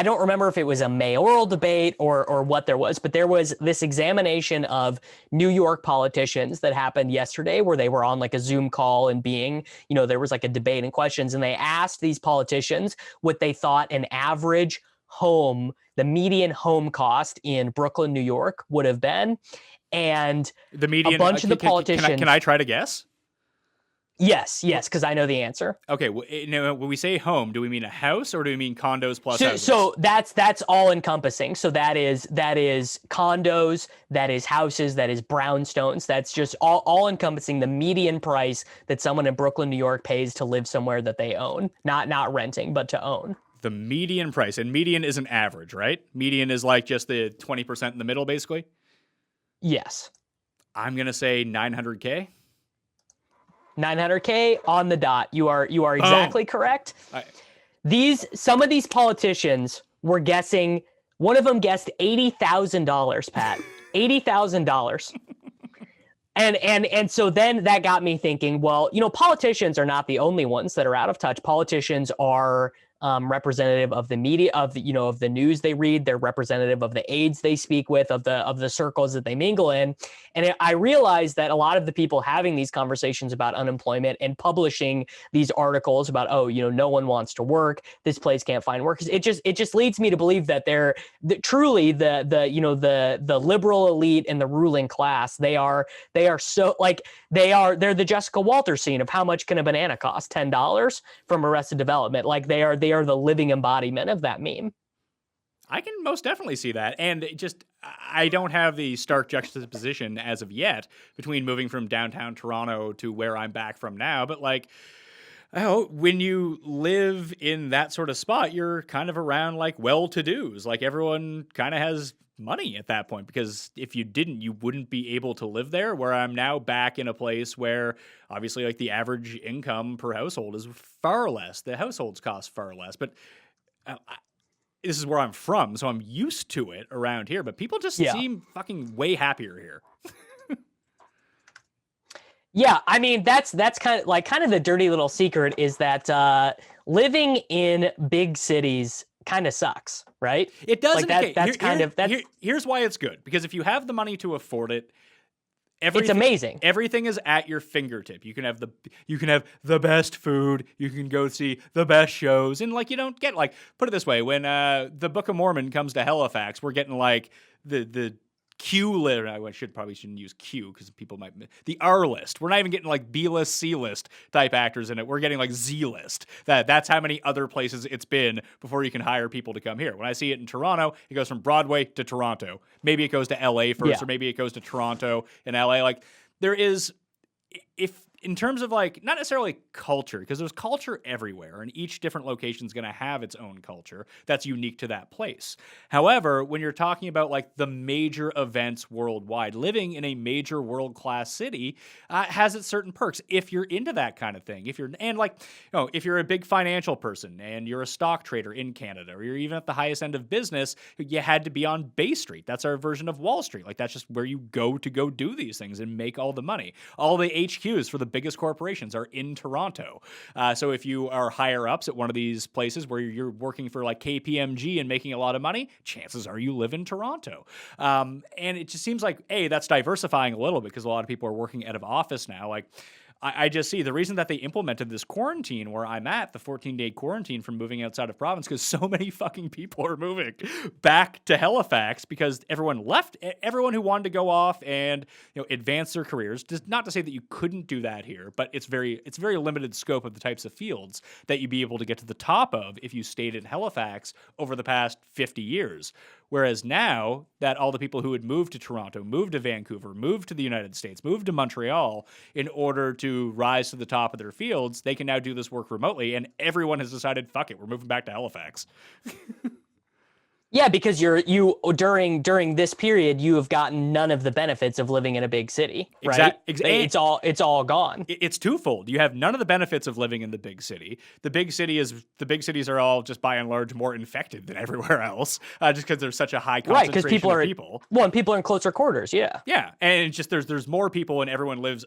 don't remember if it was a mayoral debate or what there was, but there was this examination of New York politicians that happened yesterday where they were on like a Zoom call and there was like a debate and questions, and they asked these politicians what they thought an average home, the median home cost in Brooklyn, New York would have been. And the median, a bunch of the politicians. Can I try to guess? Yes, because I know the answer. Okay, when we say home, do we mean a house or do we mean condos plus houses? So that's all encompassing. So that is condos, that is houses, that is brownstones. That's just all encompassing the median price that someone in Brooklyn, New York pays to live somewhere that they own, not renting, but to own. The median price, and median isn't average, right? Median is like just the 20% in the middle, basically. Yes. I'm gonna say $900K. 900K on the dot. You are exactly correct. Some of these politicians were guessing. One of them guessed $80,000, Pat. $80,000. And so then that got me thinking, well, politicians are not the only ones that are out of touch. Politicians are representative of the media, of the news they read. They're representative of the aides they speak with, of the circles that they mingle in. And I realized that a lot of the people having these conversations about unemployment and publishing these articles about, no one wants to work, this place can't find workers. It just leads me to believe that they're truly the liberal elite and the ruling class. They're the Jessica Walters scene of how much can a banana cost? $10 from Arrested Development. Like they are the living embodiment of that meme. I can most definitely see that. And I don't have the stark juxtaposition as of yet between moving from downtown Toronto to where I'm back from now. But when you live in that sort of spot, you're kind of around like well-to-dos. Like everyone kind of has money at that point, because if you didn't, you wouldn't be able to live there, where I'm now back in a place where obviously like the average income per household is far less. The households cost far less, but this is where I'm from, so I'm used to it around here, but people just seem fucking way happier here. Yeah, I mean, that's kind of the dirty little secret is that living in big cities kind of sucks, right? It does. Like here's why it's good, because if you have the money to afford it, it's amazing. Everything is at your fingertip. You can have the best food. You can go see the best shows, and you don't get put it this way: when the Book of Mormon comes to Halifax, we're getting the Q list. I shouldn't use Q because people might the R list. We're not even getting B list, C list type actors in it. We're getting Z list. That's how many other places it's been before you can hire people to come here. When I see it in Toronto, it goes from Broadway to Toronto. Maybe it goes to LA first, or maybe it goes to Toronto and LA. There is if in terms of like not necessarily culture, because there's culture everywhere and each different location is going to have its own culture that's unique to that place. However, when you're talking about like the major events worldwide, living in a major world-class city has its certain perks if you're into that kind of thing. If you're if you're a big financial person and you're a stock trader in Canada, or you're even at the highest end of business, you had to be on Bay Street. That's our version of Wall Street. Like that's just where you go to go do these things and make all the money. All the HQs for the biggest corporations are in Toronto. So if you are higher ups at one of these places where you're working for like KPMG and making a lot of money, chances are you live in Toronto. And it just seems like, that's diversifying a little bit because a lot of people are working out of office now. Like, I just see the reason that they implemented this quarantine where I'm at, the 14-day quarantine from moving outside of province, because so many fucking people are moving back to Halifax because everyone left. Everyone who wanted to go off and advance their careers. Not to say that you couldn't do that here, but it's very limited scope of the types of fields that you'd be able to get to the top of if you stayed in Halifax over the past 50 years. Whereas now that all the people who had moved to Toronto, moved to Vancouver, moved to the United States, moved to Montreal in order to rise to the top of their fields, they can now do this work remotely, and everyone has decided, fuck it, we're moving back to Halifax. Yeah, because during this period you have gotten none of the benefits of living in a big city, right? It's all gone. It's twofold. You have none of the benefits of living in the big city. The big cities are all just by and large more infected than everywhere else, just because there's such a high concentration of people. Well, and people are in closer quarters. Yeah. Yeah, and it's just there's more people and everyone lives.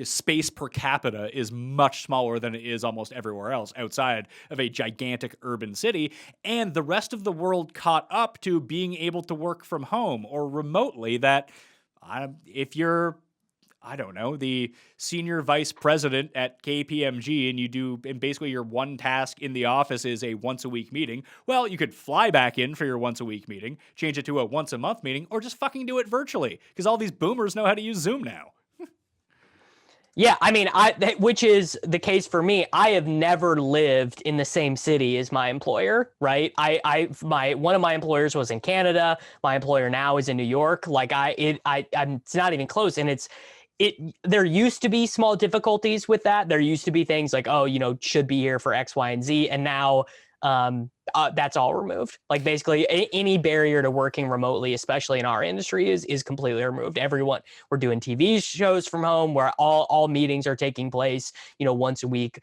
Space per capita is much smaller than it is almost everywhere else outside of a gigantic urban city, and the rest of the world caught up to being able to work from home or remotely. That if you're, I don't know, the senior vice president at KPMG and basically your one task in the office is a once a week meeting, well, you could fly back in for your once a week meeting, change it to a once a month meeting, or just fucking do it virtually because all these boomers know how to use Zoom now. Yeah, I mean, which is the case for me. I have never lived in the same city as my employer, right? One of my employers was in Canada. My employer now is in New York. Like it's not even close. And there used to be small difficulties with that. There used to be things like, should be here for X, Y, and Z. And now, that's all removed. Like basically any barrier to working remotely, especially in our industry, is completely removed. We're doing TV shows from home where all meetings are taking place, once a week,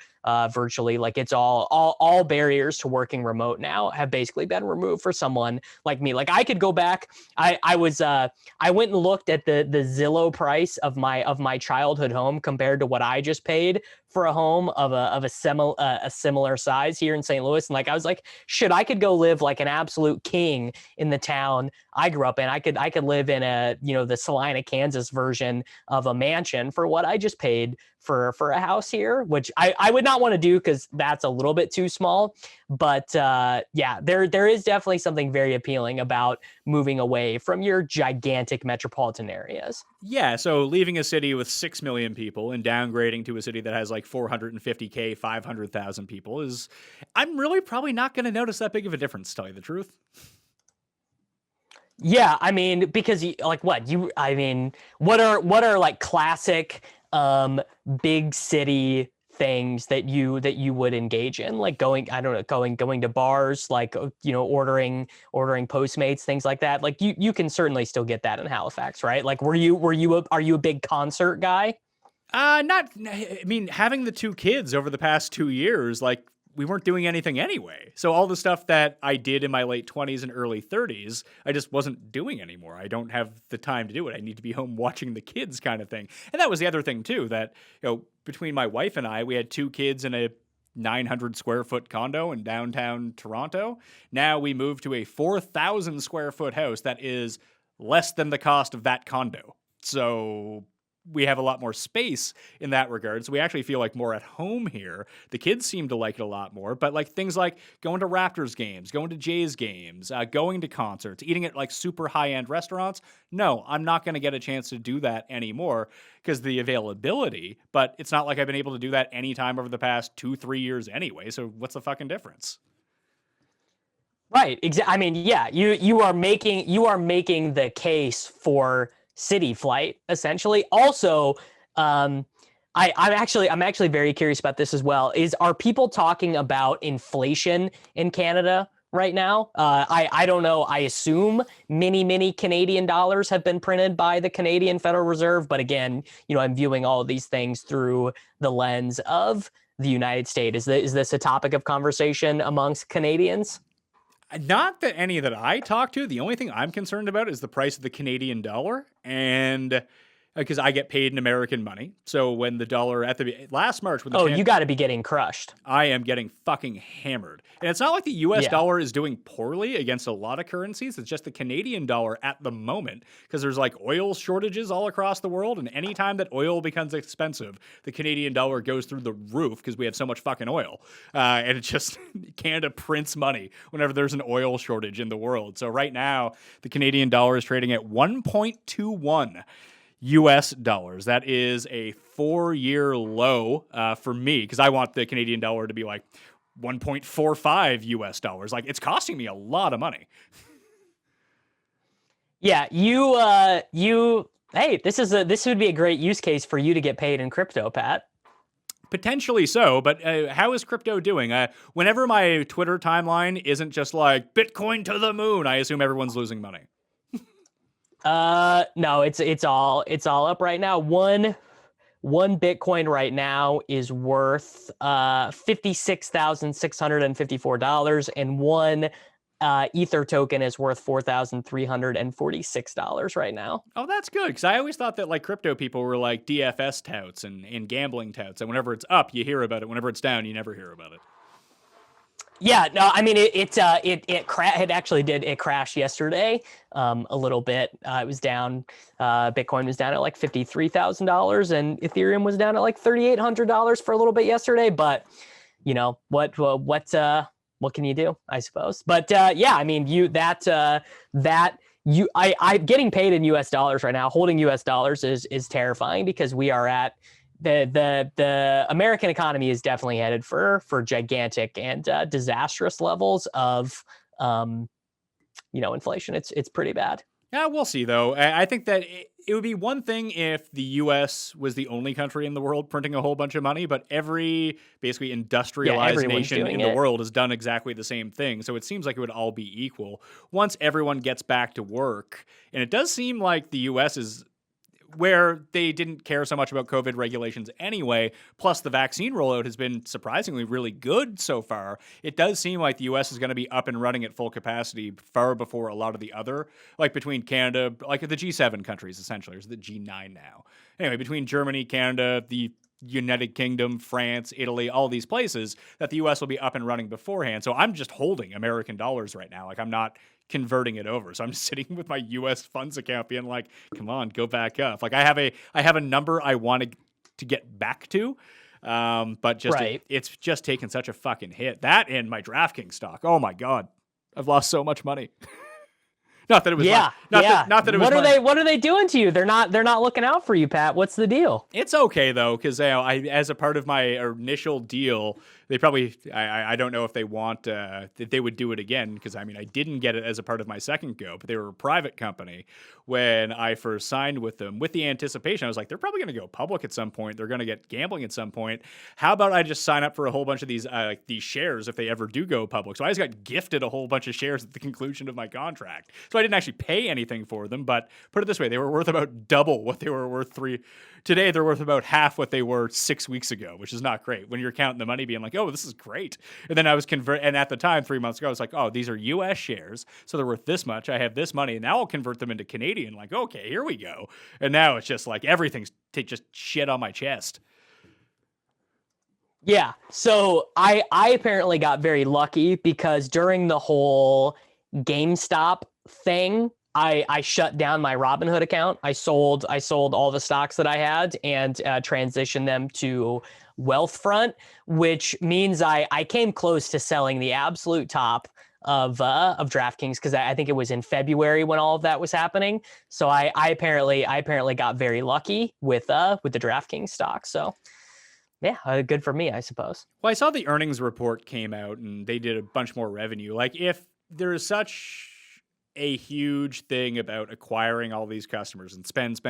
virtually. Like it's all barriers to working remote now have basically been removed for someone like me. Like I could go back. I went and looked at the Zillow price of my childhood home compared to what I just paid for a home of a similar size here in St. Louis. And like, I was like, shit, I could go live like an absolute king in the town I grew up in. I could live in the Salina, Kansas version of a mansion for what I just paid for a house here, which I would not want to do because that's a little bit too small. But there is definitely something very appealing about moving away from your gigantic metropolitan areas. Yeah, so leaving a city with 6 million people and downgrading to a city that has like 450K, 500,000 people I'm really probably not going to notice that big of a difference, to tell you the truth. Yeah, I mean, because what are like classic big city things that you would engage in, like going to bars, like ordering Postmates, things like that. Like you can certainly still get that in Halifax, right? Like are you a big concert guy? Having the two kids over the past 2 years, like we weren't doing anything anyway. So all the stuff that I did in my late 20s and early 30s, I just wasn't doing anymore. I don't have the time to do it. I need to be home watching the kids, kind of thing. And that was the other thing too, that, between my wife and I, we had 2 kids in a 900 square foot condo in downtown Toronto. Now we moved to a 4,000 square foot house that is less than the cost of that condo. So we have a lot more space in that regard. So we actually feel like more at home here. The kids seem to like it a lot more, but like things like going to Raptors games, going to Jays games, going to concerts, eating at like super high-end restaurants. No, I'm not going to get a chance to do that anymore because the availability, but it's not like I've been able to do that anytime over the past 2-3 years anyway. So what's the fucking difference? Right. Exactly. I mean, yeah, you are making the case for city flight, essentially. Also, I'm actually very curious about this as well. Are people talking about inflation in Canada right now? I don't know. I assume many Canadian dollars have been printed by the Canadian Federal Reserve, but again, I'm viewing all of these things through the lens of the United States. Is this a topic of conversation amongst Canadians? Not that any that I talk to. The only thing I'm concerned about is the price of the Canadian dollar, and because I get paid in American money. So when the dollar at the last March, when the you got to be getting crushed. I am getting fucking hammered. And it's not like the US dollar is doing poorly against a lot of currencies. It's just the Canadian dollar at the moment, because there's like oil shortages all across the world. And anytime that oil becomes expensive, the Canadian dollar goes through the roof because we have so much fucking oil. And it's just Canada prints money whenever there's an oil shortage in the world. So right now, the Canadian dollar is trading at 1.21 US dollars. That is a 4-year low for me, because I want the Canadian dollar to be like 1.45 US dollars. Like, it's costing me a lot of money. Yeah, hey, this would be a great use case for you to get paid in crypto, Pat. Potentially so, but how is crypto doing? Whenever my Twitter timeline isn't just like Bitcoin to the moon, I assume everyone's losing money. No, it's all up right now. One Bitcoin right now is worth $56,654, and one Ether token is worth $4,346 right now. Oh, that's good, because I always thought that like crypto people were like DFS touts and gambling touts, and whenever it's up, you hear about it. Whenever it's down, you never hear about it. Yeah, no, I mean it actually did. It crashed yesterday a little bit. It was down. Bitcoin was down at like $53,000, and Ethereum was down at like $3,800 for a little bit yesterday. But what can you do? I suppose. But yeah, I mean I'm getting paid in US dollars right now. Holding US dollars is terrifying, because we are at the American economy is definitely headed for gigantic and disastrous levels of inflation. It's pretty bad. Yeah, we'll see though. I think that it would be one thing if the U.S. was the only country in the world printing a whole bunch of money, but every basically industrialized nation in the world has done exactly the same thing. So it seems like it would all be equal once everyone gets back to work. And it does seem like the U.S. is where they didn't care so much about COVID regulations anyway, plus the vaccine rollout has been surprisingly really good so far. It does seem like the U.S. is going to be up and running at full capacity far before a lot of the other, like between Canada, like the G7 countries essentially, or is it the G9 now? Anyway, between Germany, Canada, the United Kingdom, France, Italy, all these places, that the U.S. will be up and running beforehand. So I'm just holding American dollars right now. Like, I'm not converting it over. So I'm just sitting with my US funds account being like, come on, go back up. Like, I have a number I wanted to get back to. But just it's just taken such a fucking hit. That and my DraftKings stock. Oh my God. I've lost so much money. Not that it was not that it was what are they doing to you? They're not looking out for you, Pat. What's the deal? It's okay though, because as a part of my initial deal, they probably I don't know if they want that they would do it again, because I mean I didn't get it as a part of my second go, but they were a private company when I first signed with them, with the anticipation I was like, they're probably going to go public at some point. They're going to get gambling at some point. How about I just sign up for a whole bunch of these shares if they ever do go public? So I just got gifted a whole bunch of shares at the conclusion of my contract. So I didn't actually pay anything for them, but put it this way, they were worth about double what they were worth today. They're worth about half what they were 6 weeks ago, which is not great when you're counting the money being like, oh, this is great. And then I was and at the time 3 months ago, I was like, oh, these are US shares, so they're worth this much. I have this money, and now I'll convert them into Canadian. Like, okay, here we go. And now it's just like everything's just shit on my chest. Yeah. So I apparently got very lucky, because during the whole GameStop thing, I shut down my Robinhood account. I sold all the stocks that I had and transitioned them to Wealthfront, which means I came close to selling the absolute top of DraftKings, because I think it was in February when all of that was happening. So I apparently got very lucky with the DraftKings stock. So yeah, good for me, I suppose. Well, I saw the earnings report came out and they did a bunch more revenue. Like, if there is such a huge thing about acquiring all these customers and spend.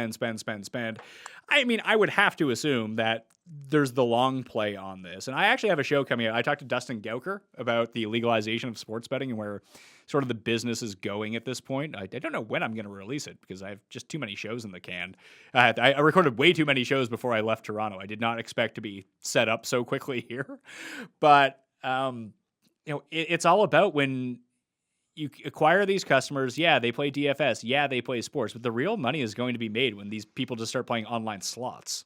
I mean, I would have to assume that there's the long play on this. And I actually have a show coming out. I talked to Dustin Gauker about the legalization of sports betting and where sort of the business is going at this point. I don't know when I'm going to release it because I have just too many shows in the can. I recorded way too many shows before I left Toronto. I did not expect to be set up so quickly here. But, it's all about when you acquire these customers. Yeah, they play DFS. Yeah, they play sports. But the real money is going to be made when these people just start playing online slots.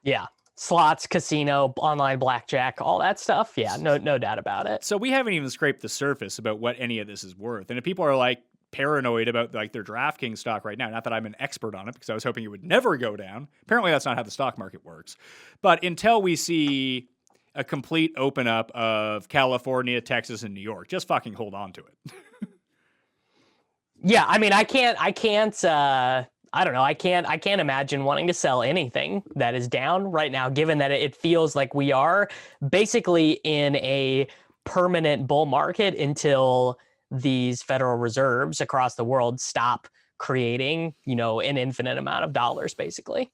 Yeah. Slots, casino, online blackjack, all that stuff. Yeah, no doubt about it. So we haven't even scraped the surface about what any of this is worth. And if people are like paranoid about like their DraftKings stock right now, not that I'm an expert on it because I was hoping it would never go down. Apparently that's not how the stock market works. But until we see a complete open up of California, Texas, and New York, just fucking hold on to it. Yeah, I mean, I don't know. I can't imagine wanting to sell anything that is down right now, given that it feels like we are basically in a permanent bull market until these Federal Reserves across the world stop creating, an infinite amount of dollars, basically.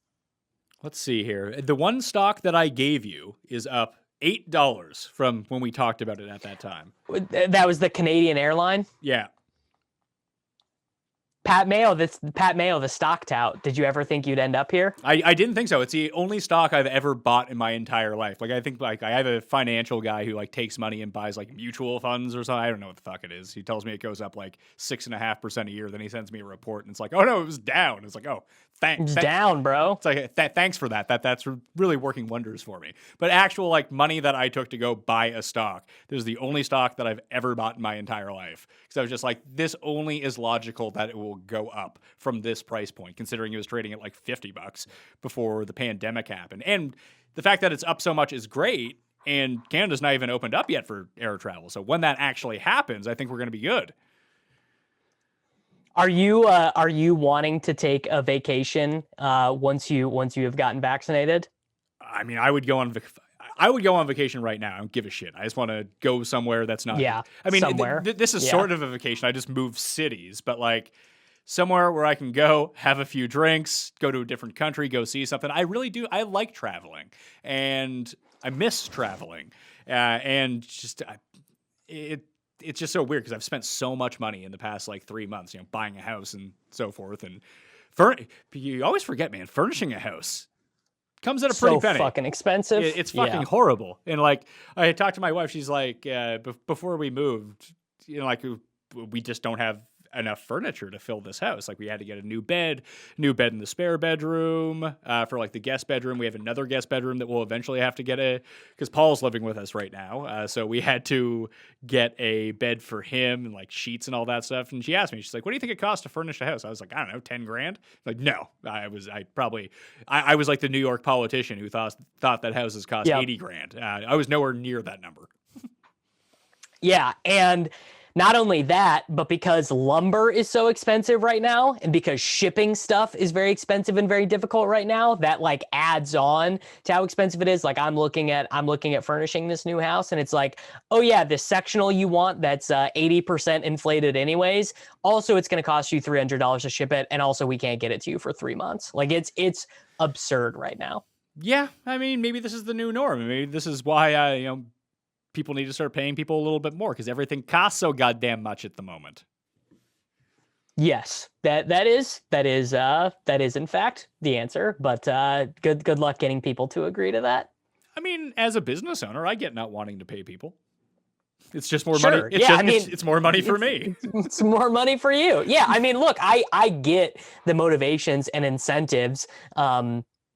Let's see here. The one stock that I gave you is up $8 from when we talked about it at that time. That was the Canadian airline? Yeah. Pat Mayo, the stock tout. Did you ever think you'd end up here? I didn't think so. It's the only stock I've ever bought in my entire life. Like, I think like I have a financial guy who like takes money and buys like mutual funds or something. I don't know what the fuck it is. He tells me it goes up like 6.5% a year. Then he sends me a report and it's like, oh no, it was down. It's like, oh, thanks. It's down, bro. It's like, thanks for that. That's really working wonders for me. But actual like money that I took to go buy a stock, this is the only stock that I've ever bought in my entire life. Because I was just like, this only is logical that it will go up from this price point, considering it was trading at like $50 before the pandemic happened. And the fact that it's up so much is great. And Canada's not even opened up yet for air travel. So when that actually happens, I think we're going to be good. Are you wanting to take a vacation once you have gotten vaccinated? I mean, I would go on vacation right now. I don't give a shit. I just want to go somewhere that's not. Yeah. I mean, somewhere. This is sort of a vacation. I just moved cities, but like somewhere where I can go, have a few drinks, go to a different country, go see something. I really do. I like traveling, and I miss traveling, and just it's just so weird because I've spent so much money in the past like 3 months, buying a house and so forth, and you always forget, man, furnishing a house comes at a pretty penny. Fucking expensive. It's fucking horrible. And like I talked to my wife, she's like, before we moved, like we just don't have enough furniture to fill this house. Like we had to get a new bed in the spare bedroom. For like the guest bedroom, we have another guest bedroom that we'll eventually have to get because Paul's living with us right now. So we had to get a bed for him and like sheets and all that stuff. And she asked me, she's like, what do you think it costs to furnish a house? I was like, I don't know, 10 grand. Like, no, I was like the New York politician who thought that houses cost 80 grand. I was nowhere near that number. Yeah. And not only that, but because lumber is so expensive right now, and because shipping stuff is very expensive and very difficult right now, that like adds on to how expensive it is. Like I'm looking at furnishing this new house, and it's like, oh yeah, this sectional you want that's 80% inflated anyways. Also, it's going to cost you $300 to ship it, and also we can't get it to you for 3 months. Like it's absurd right now. Yeah, I mean, maybe this is the new norm. Maybe this is why people need to start paying people a little bit more because everything costs so goddamn much at the moment. Yes, that is in fact the answer. But good luck getting people to agree to that. I mean, as a business owner, I get not wanting to pay people. It's just more Sure. money. It's more money for me. It's more money for you. Yeah, I mean, look, I get the motivations and incentives.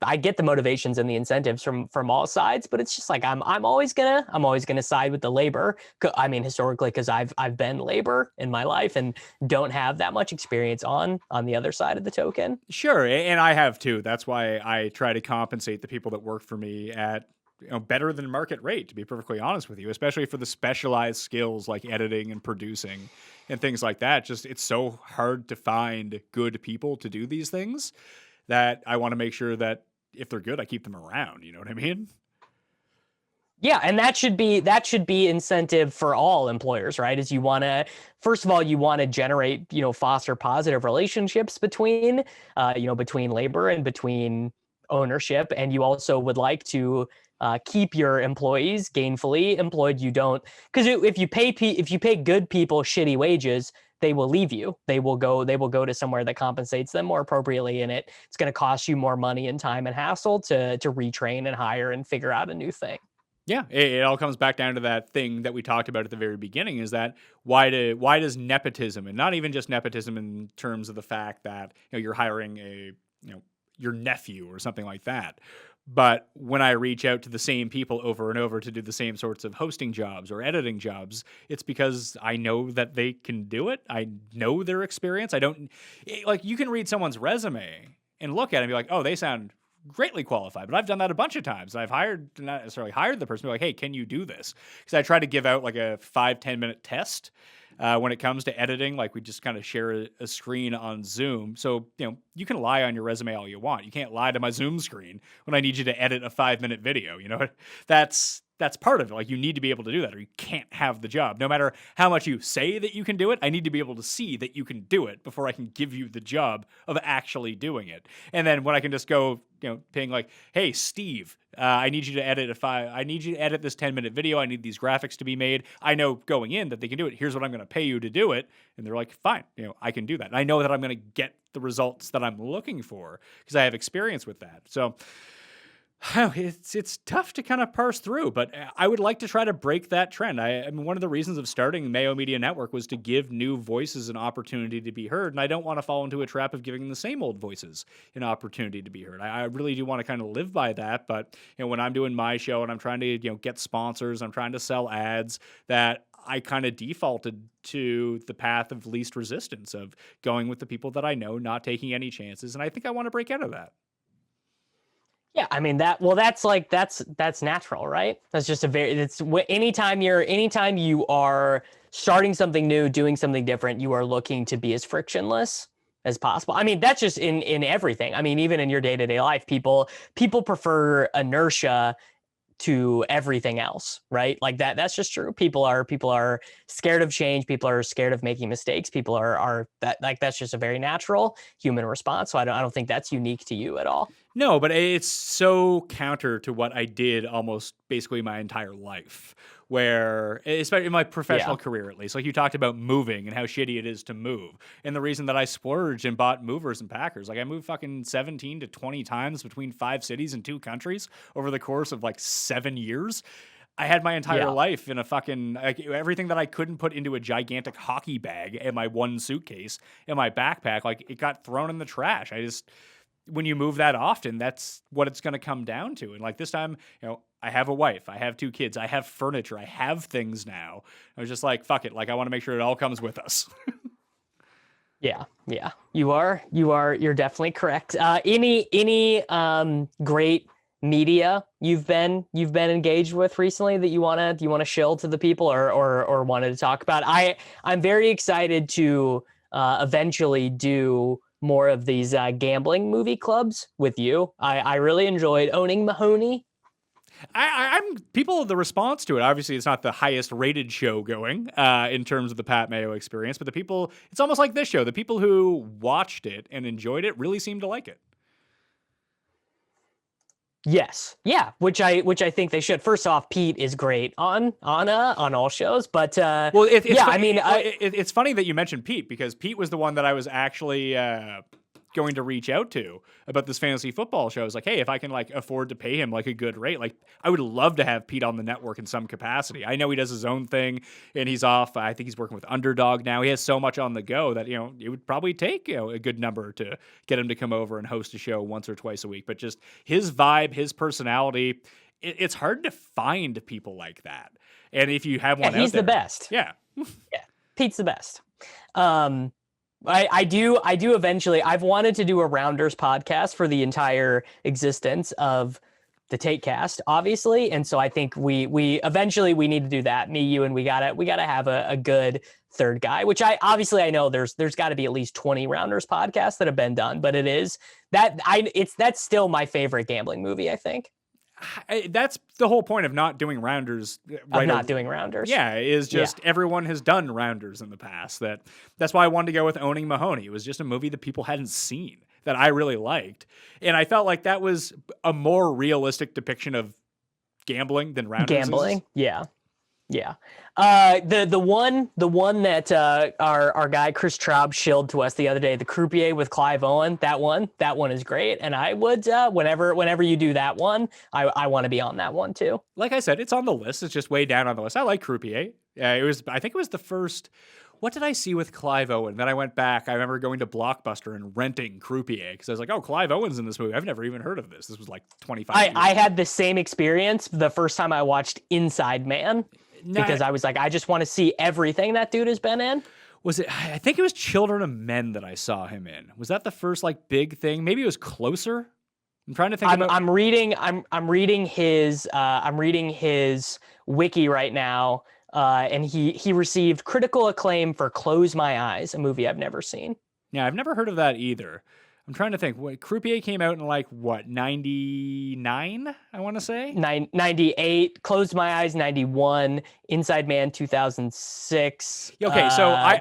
I get the motivations and the incentives from all sides, but it's just like I'm always gonna side with the labor. I mean, historically, because I've been labor in my life and don't have that much experience on the other side of the token. Sure, and I have too. That's why I try to compensate the people that work for me at better than market rate. To be perfectly honest with you, especially for the specialized skills like editing and producing and things like that. Just it's so hard to find good people to do these things that I want to make sure that if they're good, I keep them around. You know what I mean? Yeah, and that should be incentive for all employers, right? Is you want to, first of all, you want to generate, foster positive relationships between, between labor and between ownership, and you also would like to keep your employees gainfully employed. You don't, because if you pay good people shitty wages, they will leave you. They will go to somewhere that compensates them more appropriately, and it's going to cost you more money and time and hassle to retrain and hire and figure out a new thing. Yeah, it all comes back down to that thing that we talked about at the very beginning, is that why does nepotism, and not even just nepotism in terms of the fact that you're hiring your nephew or something like that, but when I reach out to the same people over and over to do the same sorts of hosting jobs or editing jobs, it's because I know that they can do it. I know their experience. You can read someone's resume and look at it and be like, oh, they sound greatly qualified, but I've done that a bunch of times. And I've not necessarily hired the person, be like, hey, can you do this? Because I try to give out like a 5-10 minute test when it comes to editing. Like, we just kind of share a screen on Zoom. So, you can lie on your resume all you want. You can't lie to my Zoom screen when I need you to edit a 5-minute video. That's part of it. Like, you need to be able to do that, or you can't have the job. No matter how much you say that you can do it, I need to be able to see that you can do it before I can give you the job of actually doing it. And then when I can just go, ping like, hey, Steve, I need you to edit this 10-minute video. I need these graphics to be made. I know going in that they can do it. Here's what I'm going to pay you to do it. And they're like, fine, I can do that. And I know that I'm going to get the results that I'm looking for because I have experience with that. So it's tough to kind of parse through, but I would like to try to break that trend. I mean, one of the reasons of starting Mayo Media Network was to give new voices an opportunity to be heard, and I don't want to fall into a trap of giving the same old voices an opportunity to be heard. I really do want to kind of live by that, but when I'm doing my show and I'm trying to get sponsors, I'm trying to sell ads, that I kind of defaulted to the path of least resistance, of going with the people that I know, not taking any chances, and I think I want to break out of that. Yeah, I mean that's natural, right? That's just anytime you are starting something new, doing something different, you are looking to be as frictionless as possible. I mean, that's just in everything. I mean, even in your day-to-day life, people prefer inertia to everything else, right? Like that's just true. People are scared of change. People are scared of making mistakes. People are that's just a very natural human response. So I don't think that's unique to you at all. No, but it's so counter to what I did almost basically my entire life, where, especially in my professional career at least, like you talked about moving and how shitty it is to move. And the reason that I splurged and bought movers and packers, like I moved fucking 17 to 20 times between 5 cities and 2 countries over the course of like 7 years. I had my entire life in a fucking, everything that I couldn't put into a gigantic hockey bag in my one suitcase in my backpack, like it got thrown in the trash. When you move that often, that's what it's going to come down to. And like this time, I have a wife, I have 2 kids, I have furniture, I have things now. I was just like, fuck it. Like, I want to make sure it all comes with us. Yeah. You're definitely correct. Any great media you've been engaged with recently that you want to shill to the people or wanted to talk about? I'm very excited to eventually do more of these gambling movie clubs with you. I really enjoyed owning Mahoney. The response to it, obviously it's not the highest rated show going in terms of the Pat Mayo experience, but it's almost like this show. The people who watched it and enjoyed it really seemed to like it. Yes. Yeah. Which I think they should. First off, Pete is great on all shows, but it's funny that you mentioned Pete, because Pete was the one that I was actually going to reach out to about this fantasy football show. I was like, hey, if I can like afford to pay him like a good rate, like I would love to have Pete on the network in some capacity. I know he does his own thing and he's off. I think he's working with Underdog now. He has so much on the go that, it would probably take, a good number to get him to come over and host a show once or twice a week. But just his vibe, his personality, it's hard to find people like that. And if you have one, he's the best. Yeah. Yeah. Pete's the best. I do eventually. I've wanted to do a Rounders podcast for the entire existence of the Takecast, obviously, and so I think we eventually need to do that. Me, you, and we gotta have a good third guy. Which I know there's got to be at least 20 Rounders podcasts that have been done, but that's still my favorite gambling movie, I think. That's the whole point of not doing rounders. Of not doing rounders. Yeah, is just everyone has done rounders in the past. That's why I wanted to go with Owning Mahoney. It was just a movie that people hadn't seen that I really liked, and I felt like that was a more realistic depiction of gambling than rounders. Gambling, yeah. The one that our guy Chris Traub shilled to us the other day, the Croupier with Clive Owen. That one is great, and I would whenever you do that one, I want to be on that one too. Like I said, it's on the list. It's just way down on the list. I like Croupier. I think it was the first. What did I see with Clive Owen? Then I went back. I remember going to Blockbuster and renting Croupier because I was like, oh, Clive Owen's in this movie. I've never even heard of this. This was like 25 years ago. I had the same experience the first time I watched Inside Man because I was like, I just want to see everything that dude has been in. Was it? I think it was Children of Men that I saw him in. Was that the first like big thing? Maybe it was Closer. I'm trying to think. I'm reading his wiki right now. And he received critical acclaim for Close My Eyes, a movie I've never seen. Yeah, I've never heard of that either. I'm trying to think. Croupier came out in like, what, 99, I want to say? 98, Closed My Eyes, 91, Inside Man, 2006. Okay,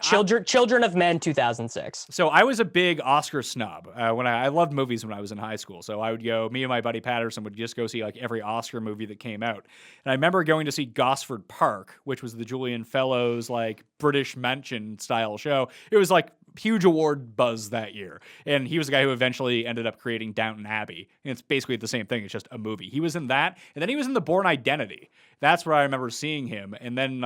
so Children of Men, 2006. So I was a big Oscar snub. I loved movies when I was in high school. So I would go, me and my buddy Patterson would just go see like every Oscar movie that came out. And I remember going to see Gosford Park, which was the Julian Fellows like British Mansion style show. It was like huge award buzz that year. And he was the guy who eventually ended up creating Downton Abbey. And it's basically the same thing. It's just a movie. He was in that. And then he was in The Bourne Identity. That's where I remember seeing him. And then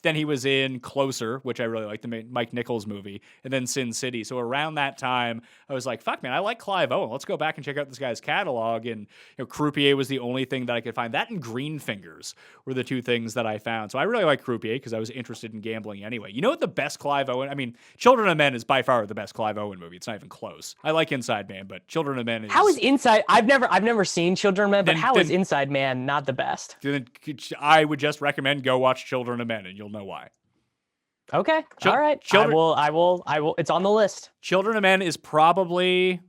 then he was in Closer, which I really liked, the Mike Nichols movie, and then Sin City. So around that time, I was like, fuck, man, I like Clive Owen. Let's go back and check out this guy's catalog. And Croupier was the only thing that I could find. That and Green Fingers were the two things that I found. So I really like Croupier because I was interested in gambling anyway. You know what the best Clive Owen, I mean, Children of Men is by far the best Clive Owen movie. It's not even close. I like Inside Man, but Children of Men is... How is Inside... I've never seen Children of Men, but how is Inside Man not the best? I would just recommend go watch Children of Men, and you'll know why. Okay, all right. I will. It's on the list. Children of Men is probably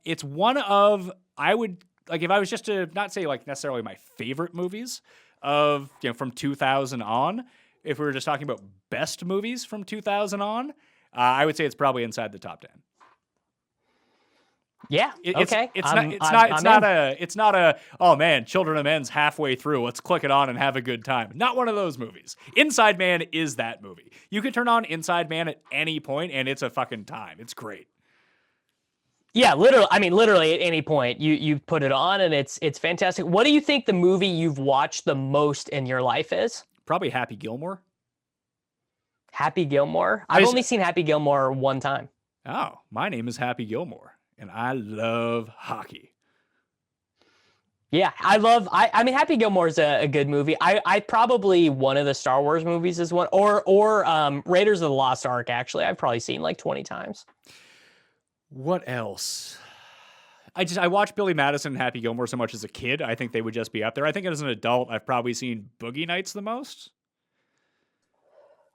it's one of, I would, like, if I was just to not say like necessarily my favorite movies of, from 2000 on, if we were just talking about best movies from 2000 on, I would say it's probably inside the top 10. Yeah. Okay. It's not a oh man, Children of Men's halfway through. Let's click it on and have a good time. Not one of those movies. Inside Man is that movie. You can turn on Inside Man at any point and it's a fucking time. It's great. Yeah, literally at any point you put it on and it's fantastic. What do you think the movie you've watched the most in your life is? Probably Happy Gilmore. Happy Gilmore? I've only seen Happy Gilmore one time. Oh, my name is Happy Gilmore. And I love hockey. Yeah, I mean, Happy Gilmore is a good movie. I probably one of the Star Wars movies is one, or Raiders of the Lost Ark, actually. I've probably seen like 20 times. What else? I watched Billy Madison and Happy Gilmore so much as a kid. I think they would just be up there. I think as an adult, I've probably seen Boogie Nights the most.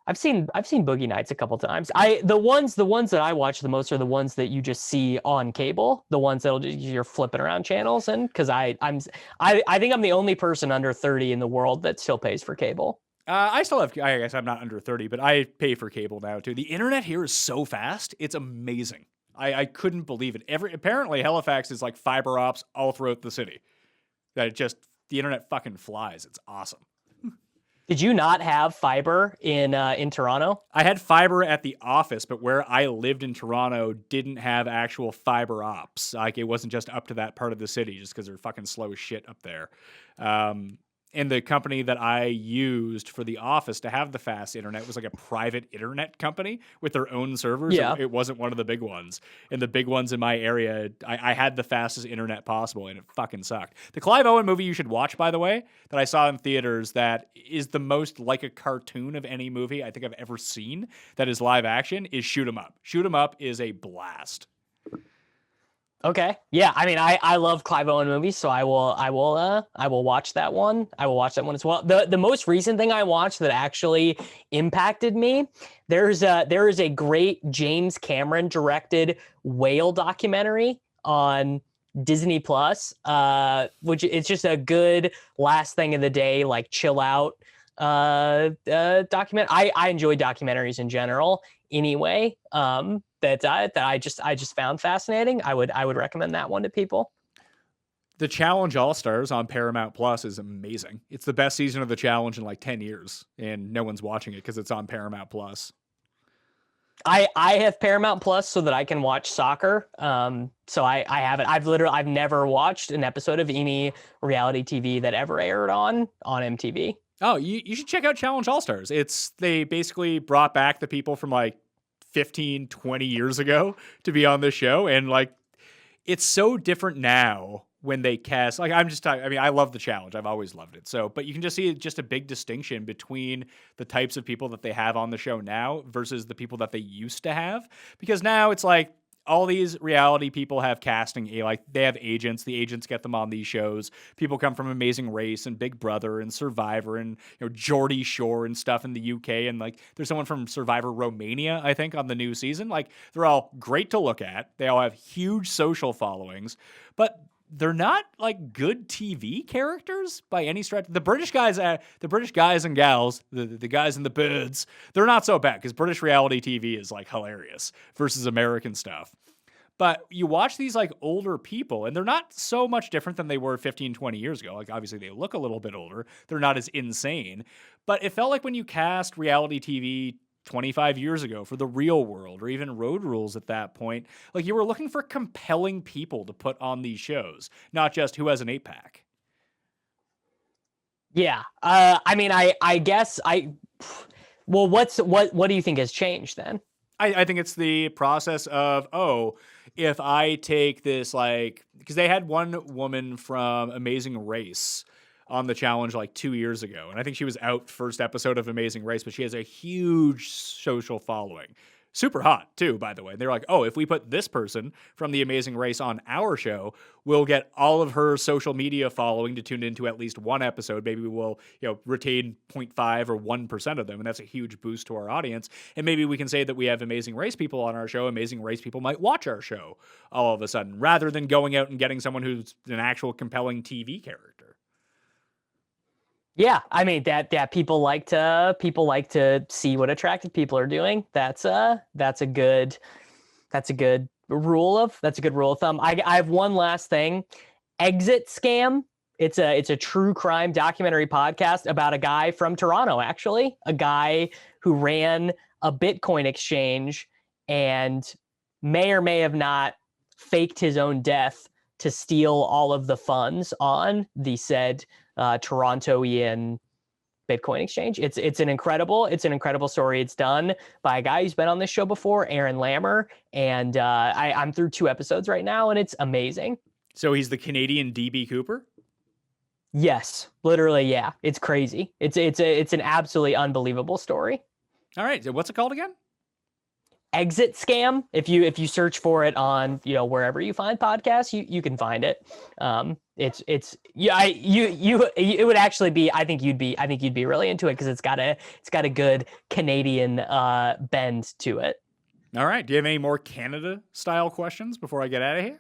I've seen Boogie Nights a couple times. The ones that I watch the most are the ones that you just see on cable, the ones you're flipping around channels, and because I think I'm the only person under 30 in the world that still pays for cable. I guess I'm not under 30, but I pay for cable now too. The internet here is so fast, it's amazing. I couldn't believe it. Apparently Halifax is like fiber ops all throughout the city. That the internet fucking flies. It's awesome. Did you not have fiber in Toronto? I had fiber at the office, but where I lived in Toronto didn't have actual fiber ops. Like, it wasn't just up to that part of the city just because they're fucking slow as shit up there. And the company that I used for the office to have the fast internet was like a private internet company with their own servers. Yeah. It wasn't one of the big ones. And the big ones in my area, I had the fastest internet possible, and it fucking sucked. The Clive Owen movie you should watch, by the way, that I saw in theaters that is the most like a cartoon of any movie I think I've ever seen that is live action is Shoot 'Em Up. Shoot 'Em Up is a blast. Okay. Yeah. I mean, I love Clive Owen movies, so I will watch that one. I will watch that one as well. The most recent thing I watched that actually impacted me, there is a great James Cameron directed whale documentary on Disney Plus, which it's just a good last thing of the day, like chill out document. I enjoy documentaries in general anyway. That I just found fascinating. I would recommend that one to people. The Challenge All-Stars on Paramount Plus is amazing. It's the best season of the Challenge in like 10 years, and no one's watching it because it's on Paramount Plus. I have Paramount Plus so that I can watch soccer. So I haven't. I've never watched an episode of any reality TV that ever aired on MTV. Oh, you should check out Challenge All-Stars. They basically brought back the people from like 15, 20 years ago to be on the show, and like it's so different now when they cast, like I love the Challenge. I've always loved it. So, but you can just see just a big distinction between the types of people that they have on the show now versus the people that they used to have. Because now it's like all these reality people have casting, like they have agents. The agents get them on these shows. People come from Amazing Race and Big Brother and Survivor and Geordie Shore and stuff in the UK. And like there's someone from Survivor Romania, I think, on the new season. Like they're all great to look at. They all have huge social followings, but they're not like good TV characters by any stretch. The British guys and gals, the guys in the birds, they're not so bad because British reality TV is like hilarious versus American stuff. But you watch these like older people and they're not so much different than they were 15, 20 years ago. Like obviously they look a little bit older. They're not as insane. But it felt like when you cast reality TV 25 years ago for The Real World or even Road Rules at that point, like you were looking for compelling people to put on these shows, not just who has an 8-pack. Yeah. I guess what do you think has changed then? I think it's the process of, if I take this, like, because they had one woman from Amazing Race on the Challenge like 2 years ago. And I think she was out first episode of Amazing Race, but she has a huge social following. Super hot too, by the way. They're like, if we put this person from the Amazing Race on our show, we'll get all of her social media following to tune into at least one episode. Maybe we'll, retain 0.5 or 1% of them. And that's a huge boost to our audience. And maybe we can say that we have Amazing Race people on our show. Amazing Race people might watch our show all of a sudden, rather than going out and getting someone who's an actual compelling TV character. Yeah, I mean that people like to see what attractive people are doing. That's a good rule of thumb. I have one last thing. Exit Scam. It's a true crime documentary podcast about a guy from Toronto, actually, a guy who ran a Bitcoin exchange and may or may have not faked his own death to steal all of the funds on the said Torontoian Bitcoin exchange. It's an incredible story. It's done by a guy who's been on this show before, Aaron Lammer, and I'm through 2 episodes right now, and it's amazing. So he's the Canadian DB Cooper? Yes, literally, yeah. It's crazy. It's an absolutely unbelievable story. All right, so what's it called again? Exit Scam. If you search for it on wherever you find podcasts, you can find it. It would actually be. I think you'd be really into it because it's got a good Canadian bend to it. All right. Do you have any more Canada style questions before I get out of here?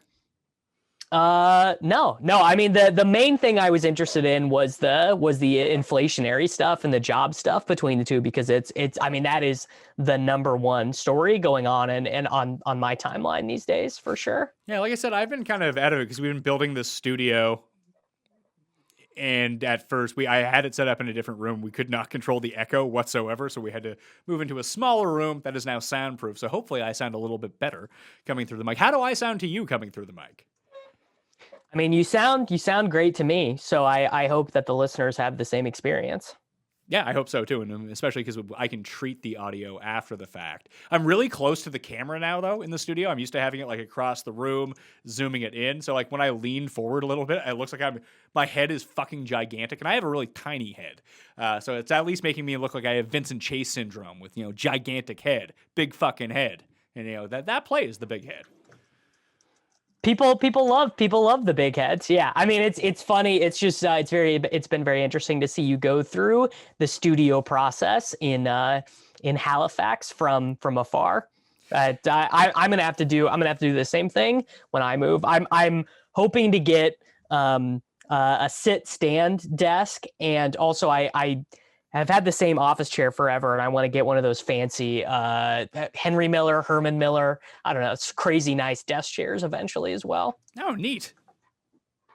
No. I mean, the main thing I was interested in was the inflationary stuff and the job stuff between the two, because I mean, that is the number one story going on and on my timeline these days for sure. Yeah. Like I said, I've been kind of out of it because we've been building this studio, and at first I had it set up in a different room. We could not control the echo whatsoever. So we had to move into a smaller room that is now soundproof. So hopefully I sound a little bit better coming through the mic. How do I sound to you coming through the mic? I mean, you sound great to me, so I hope that the listeners have the same experience. Yeah, I hope so too, and especially because I can treat the audio after the fact. I'm really close to the camera now, though, in the studio. I'm used to having it like across the room, zooming it in. So like when I lean forward a little bit, it looks like my head is fucking gigantic, and I have a really tiny head. So it's at least making me look like I have Vincent Chase syndrome with gigantic head, big fucking head, and that plays the big head. People love the big heads. Yeah. I mean, it's funny. It's just, it's been very interesting to see you go through the studio process in Halifax from afar. I'm going to have to do the same thing when I move. I'm hoping to get a sit-stand desk, and also I have had the same office chair forever, and I want to get one of those fancy Henry Miller, Herman Miller, I don't know, it's crazy nice desk chairs eventually as well. Oh, neat.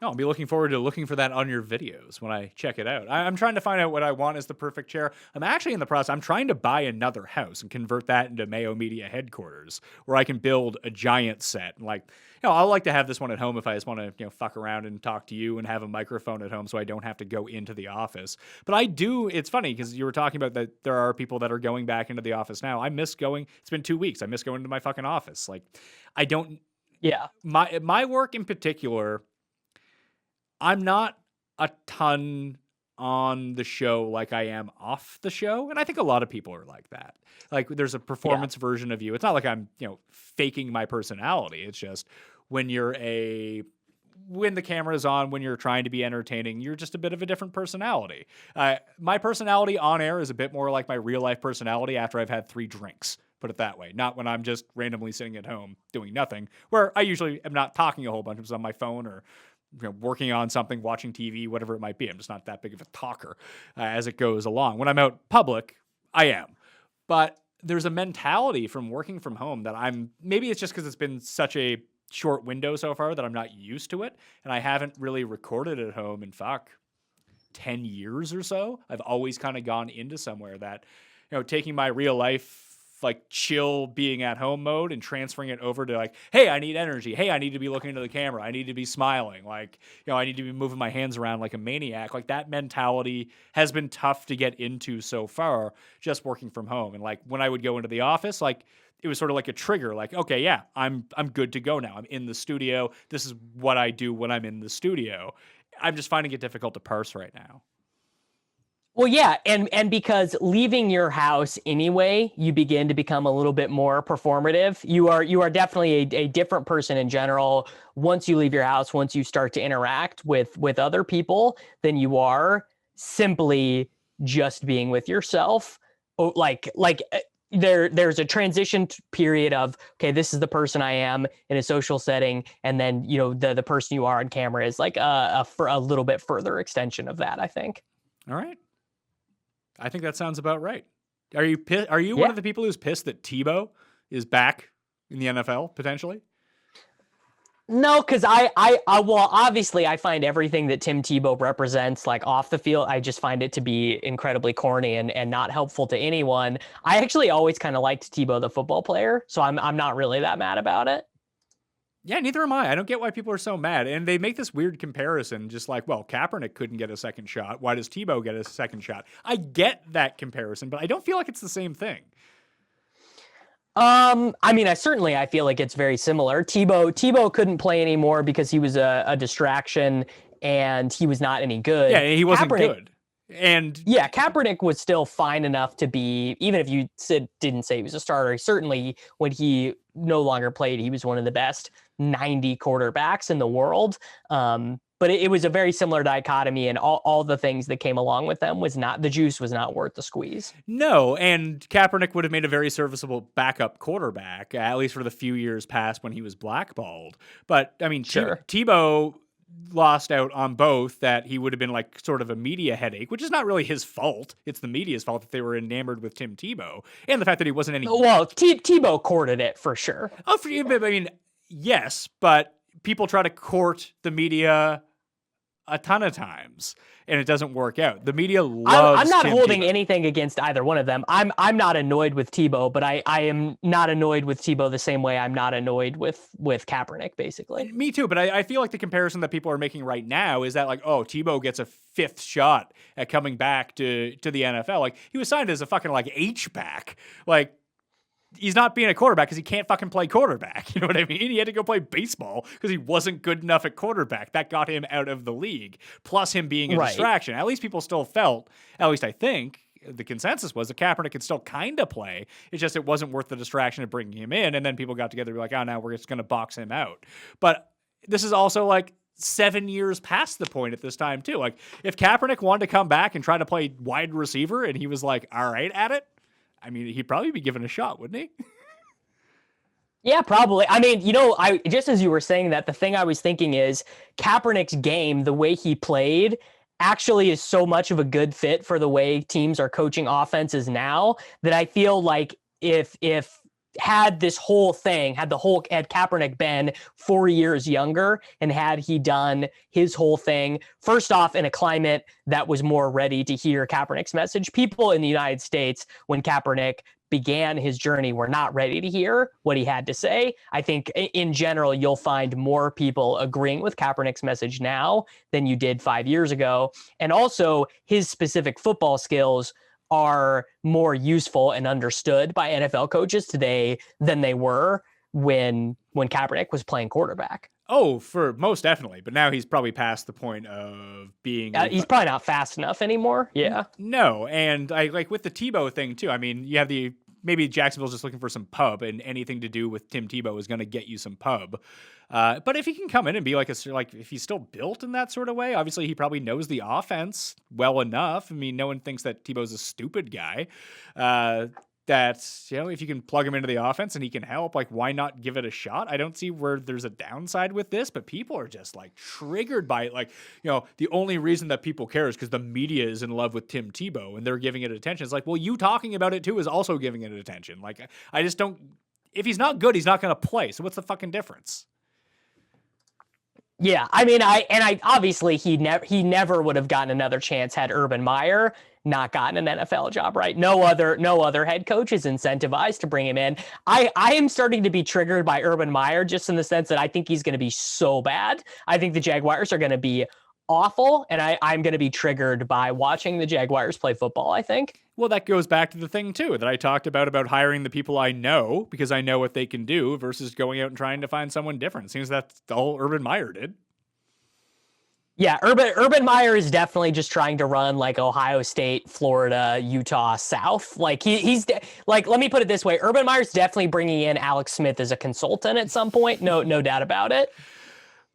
No, I'll be looking forward to looking for that on your videos when I check it out. I'm trying to find out what I want as the perfect chair. I'm actually in the process. I'm trying to buy another house and convert that into Mayo Media headquarters, where I can build a giant set. And I'll like to have this one at home if I just want to, fuck around and talk to you and have a microphone at home so I don't have to go into the office. But I do. It's funny because you were talking about that there are people that are going back into the office now. I miss going. It's been 2 weeks. I miss going to my fucking office. I don't. Yeah. My work in particular, I'm not a ton on the show like I am off the show. And I think a lot of people are like that. There's a performance version of you. It's not like I'm, faking my personality. It's just when the camera's on, when you're trying to be entertaining, you're just a bit of a different personality. My personality on air is a bit more like my real life personality after I've had 3 drinks. Put it that way. Not when I'm just randomly sitting at home doing nothing, where I usually am not talking a whole bunch. I'm just on my phone or working on something, watching TV, whatever it might be. I'm just not that big of a talker as it goes along. When I'm out public, I am. But there's a mentality from working from home that maybe it's just because it's been such a short window so far that I'm not used to it. And I haven't really recorded at home in 10 years or so. I've always kind of gone into somewhere that, taking my real life chill being at home mode and transferring it over to hey, I need energy. Hey, I need to be looking into the camera. I need to be smiling. I need to be moving my hands around like a maniac. That mentality has been tough to get into so far just working from home. And when I would go into the office, it was sort of like a trigger. Okay, yeah, I'm good to go now. I'm in the studio. This is what I do when I'm in the studio. I'm just finding it difficult to parse right now. Well, yeah, and because leaving your house anyway, you begin to become a little bit more performative. You are definitely a different person in general once you leave your house, once you start to interact with other people than you are simply just being with yourself. There's a transition period of, okay, this is the person I am in a social setting, and then the person you are on camera is for a little bit further extension of that, I think. All right. I think that sounds about right. Are you one of the people who's pissed that Tebow is back in the NFL potentially? No, because I obviously I find everything that Tim Tebow represents off the field, I just find it to be incredibly corny and not helpful to anyone. I actually always kind of liked Tebow the football player, so I'm not really that mad about it. Yeah, neither am I. I don't get why people are so mad. And they make this weird comparison, just Kaepernick couldn't get a second shot. Why does Tebow get a second shot? I get that comparison, but I don't feel like it's the same thing. I feel like it's very similar. Tebow couldn't play anymore because he was a distraction and he was not any good. Yeah, he wasn't good. And yeah, Kaepernick was still fine enough to be, even if you didn't say he was a starter, certainly when he no longer played, he was one of the best 90 quarterbacks in the world. But it was a very similar dichotomy, and all the things that came along with them the juice was not worth the squeeze. No, and Kaepernick would have made a very serviceable backup quarterback, at least for the few years past when he was blackballed. But I mean, sure. Tebow lost out on both, that he would have been sort of a media headache, which is not really his fault. It's the media's fault that they were enamored with Tim Tebow, and the fact that he wasn't any. Well, Tebow courted it for sure. Oh, yes, but people try to court the media a ton of times, and it doesn't work out. The media loves I'm not Tim holding Tebow. anything against either one of them. I'm not annoyed with Tebow, but I am not annoyed with Tebow the same way I'm not annoyed with Kaepernick, basically. Me too, but I feel like the comparison that people are making right now is that Tebow gets a 5th shot at coming back to the NFL. He was signed as a fucking H-back. He's not being a quarterback because he can't fucking play quarterback. You know what I mean? He had to go play baseball because he wasn't good enough at quarterback. That got him out of the league. Plus him being a distraction. At least people still felt, at least I think, the consensus was that Kaepernick could still kind of play. It's just it wasn't worth the distraction of bringing him in. And then people got together and were now we're just going to box him out. But this is also 7 years past the point at this time too. If Kaepernick wanted to come back and try to play wide receiver and he was all right at it, he'd probably be given a shot, wouldn't he? Yeah, probably. I mean, I just as you were saying that, the thing I was thinking is Kaepernick's game, the way he played, actually is so much of a good fit for the way teams are coaching offenses now that I feel like if had Kaepernick been 4 years younger and had he done his whole thing, first off, in a climate that was more ready to hear Kaepernick's message, people in the United States, when Kaepernick began his journey, were not ready to hear what he had to say. I think in general, you'll find more people agreeing with Kaepernick's message now than you did 5 years ago. And also his specific football skills are more useful and understood by NFL coaches today than they were when Kaepernick was playing quarterback. Oh, for most definitely. But now he's probably past the point of being. He's probably not fast enough anymore. Yeah. No, and I like with the Tebow thing too. I mean, you have maybe Jacksonville's just looking for some pub, and anything to do with Tim Tebow is going to get you some pub. But if he can come in and be if he's still built in that sort of way, obviously he probably knows the offense well enough. I mean, no one thinks that Tebow's a stupid guy. That, if you can plug him into the offense and he can help, why not give it a shot? I don't see where there's a downside with this, but people are just triggered by it. The only reason that people care is because the media is in love with Tim Tebow and they're giving it attention. It's well, you talking about it too is also giving it attention. I just don't, if he's not good, he's not going to play. So what's the fucking difference? Yeah, I mean, I obviously he never would have gotten another chance had Urban Meyer not gotten an NFL job, right? No other head coach is incentivized to bring him in. I am starting to be triggered by Urban Meyer just in the sense that I think he's going to be so bad. I think the Jaguars are going to be awful, and I'm going to be triggered by watching the Jaguars play football, I think. Well, that goes back to the thing, too, that I talked about hiring the people I know because I know what they can do versus going out and trying to find someone different. Seems that's all Urban Meyer did. Yeah, Urban Meyer is definitely just trying to run Ohio State, Florida, Utah, South. He's let me put it this way. Urban Meyer's definitely bringing in Alex Smith as a consultant at some point. No doubt about it.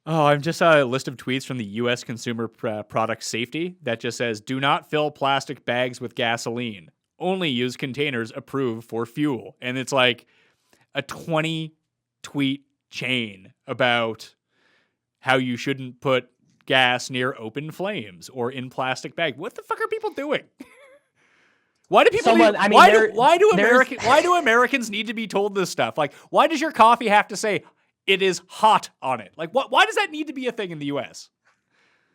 Oh, I'm just a list of tweets from the U.S. Consumer Product Safety that just says, do not fill plastic bags with gasoline. Only use containers approved for fuel. And it's a 20-tweet chain about how you shouldn't put gas near open flames or in plastic bag. What the fuck are people doing? Why do people why do Americans need to be told this stuff? Why does your coffee have to say it is hot on it? Why does that need to be a thing in the US?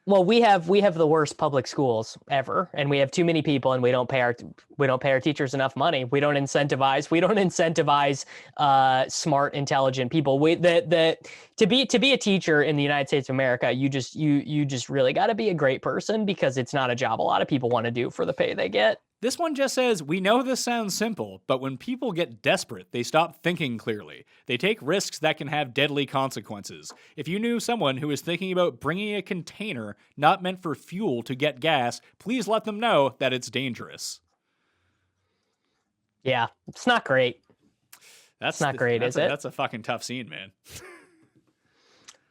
Well, we have the worst public schools ever, and we have too many people, and we don't pay our teachers enough money. We don't incentivize smart, intelligent people. To be a teacher in the United States of America, you just really got to be a great person because it's not a job a lot of people want to do for the pay they get. This one just says, we know this sounds simple, but when people get desperate, they stop thinking clearly. They take risks that can have deadly consequences. If you knew someone who is thinking about bringing a container not meant for fuel to get gas, please let them know that it's dangerous. Yeah, it's not great. That's not great, is it? That's a fucking tough scene, man.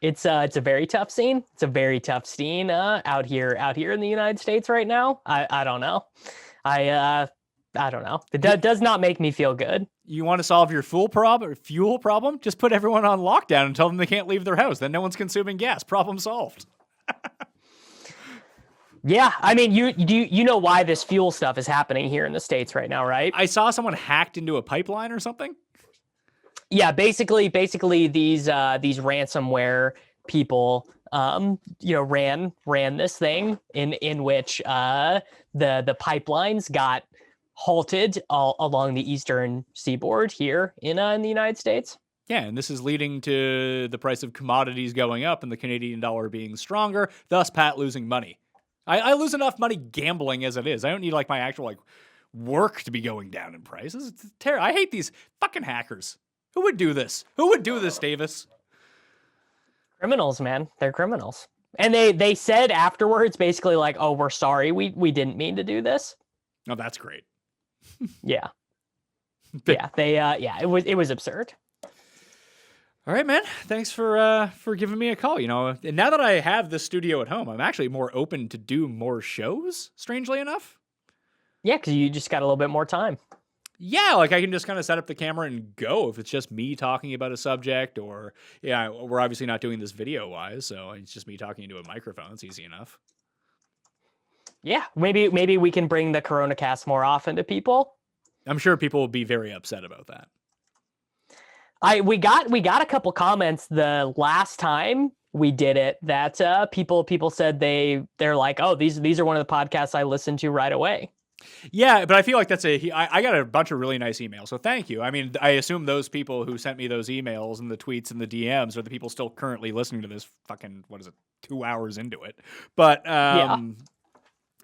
It's a very tough scene. It's a very tough scene out here in the United States right now. I don't know. I don't know. It does not make me feel good. You want to solve your fuel problem? Just put everyone on lockdown and tell them they can't leave their house. Then no one's consuming gas. Problem solved. Yeah, I mean, you know why this fuel stuff is happening here in the States right now, right? I saw someone hacked into a pipeline or something. Yeah, basically these ransomware people ran this thing in which the pipelines got halted all along the eastern seaboard here in the United States. Yeah, and this is leading to the price of commodities going up and the Canadian dollar being stronger, thus Pat losing money. I lose enough money gambling as it is. I don't need my actual work to be going down in prices. It's terrible. I hate these fucking hackers. Who would do this? Who would do this, Davis? Criminals, man. They're criminals. And they said afterwards basically oh, we're sorry. We didn't mean to do this. Oh, that's great. Yeah. It was absurd. All right, man. Thanks for giving me a call. And now that I have the studio at home, I'm actually more open to do more shows, strangely enough. Yeah, because you just got a little bit more time. Yeah, like I can just kind of set up the camera and go if it's just me talking about a subject, or yeah, we're obviously not doing this video wise, so it's just me talking into a microphone. It's easy enough. Yeah, maybe we can bring the Corona Cast more often to people. I'm sure people will be very upset about that. We got a couple comments the last time we did it that people said they're like, oh, these are one of the podcasts I listened to right away. Yeah, but I feel like I got a bunch of really nice emails, so thank you. I mean, I assume those people who sent me those emails and the tweets and the DMs are the people still currently listening to this fucking, 2 hours into it. But Yeah.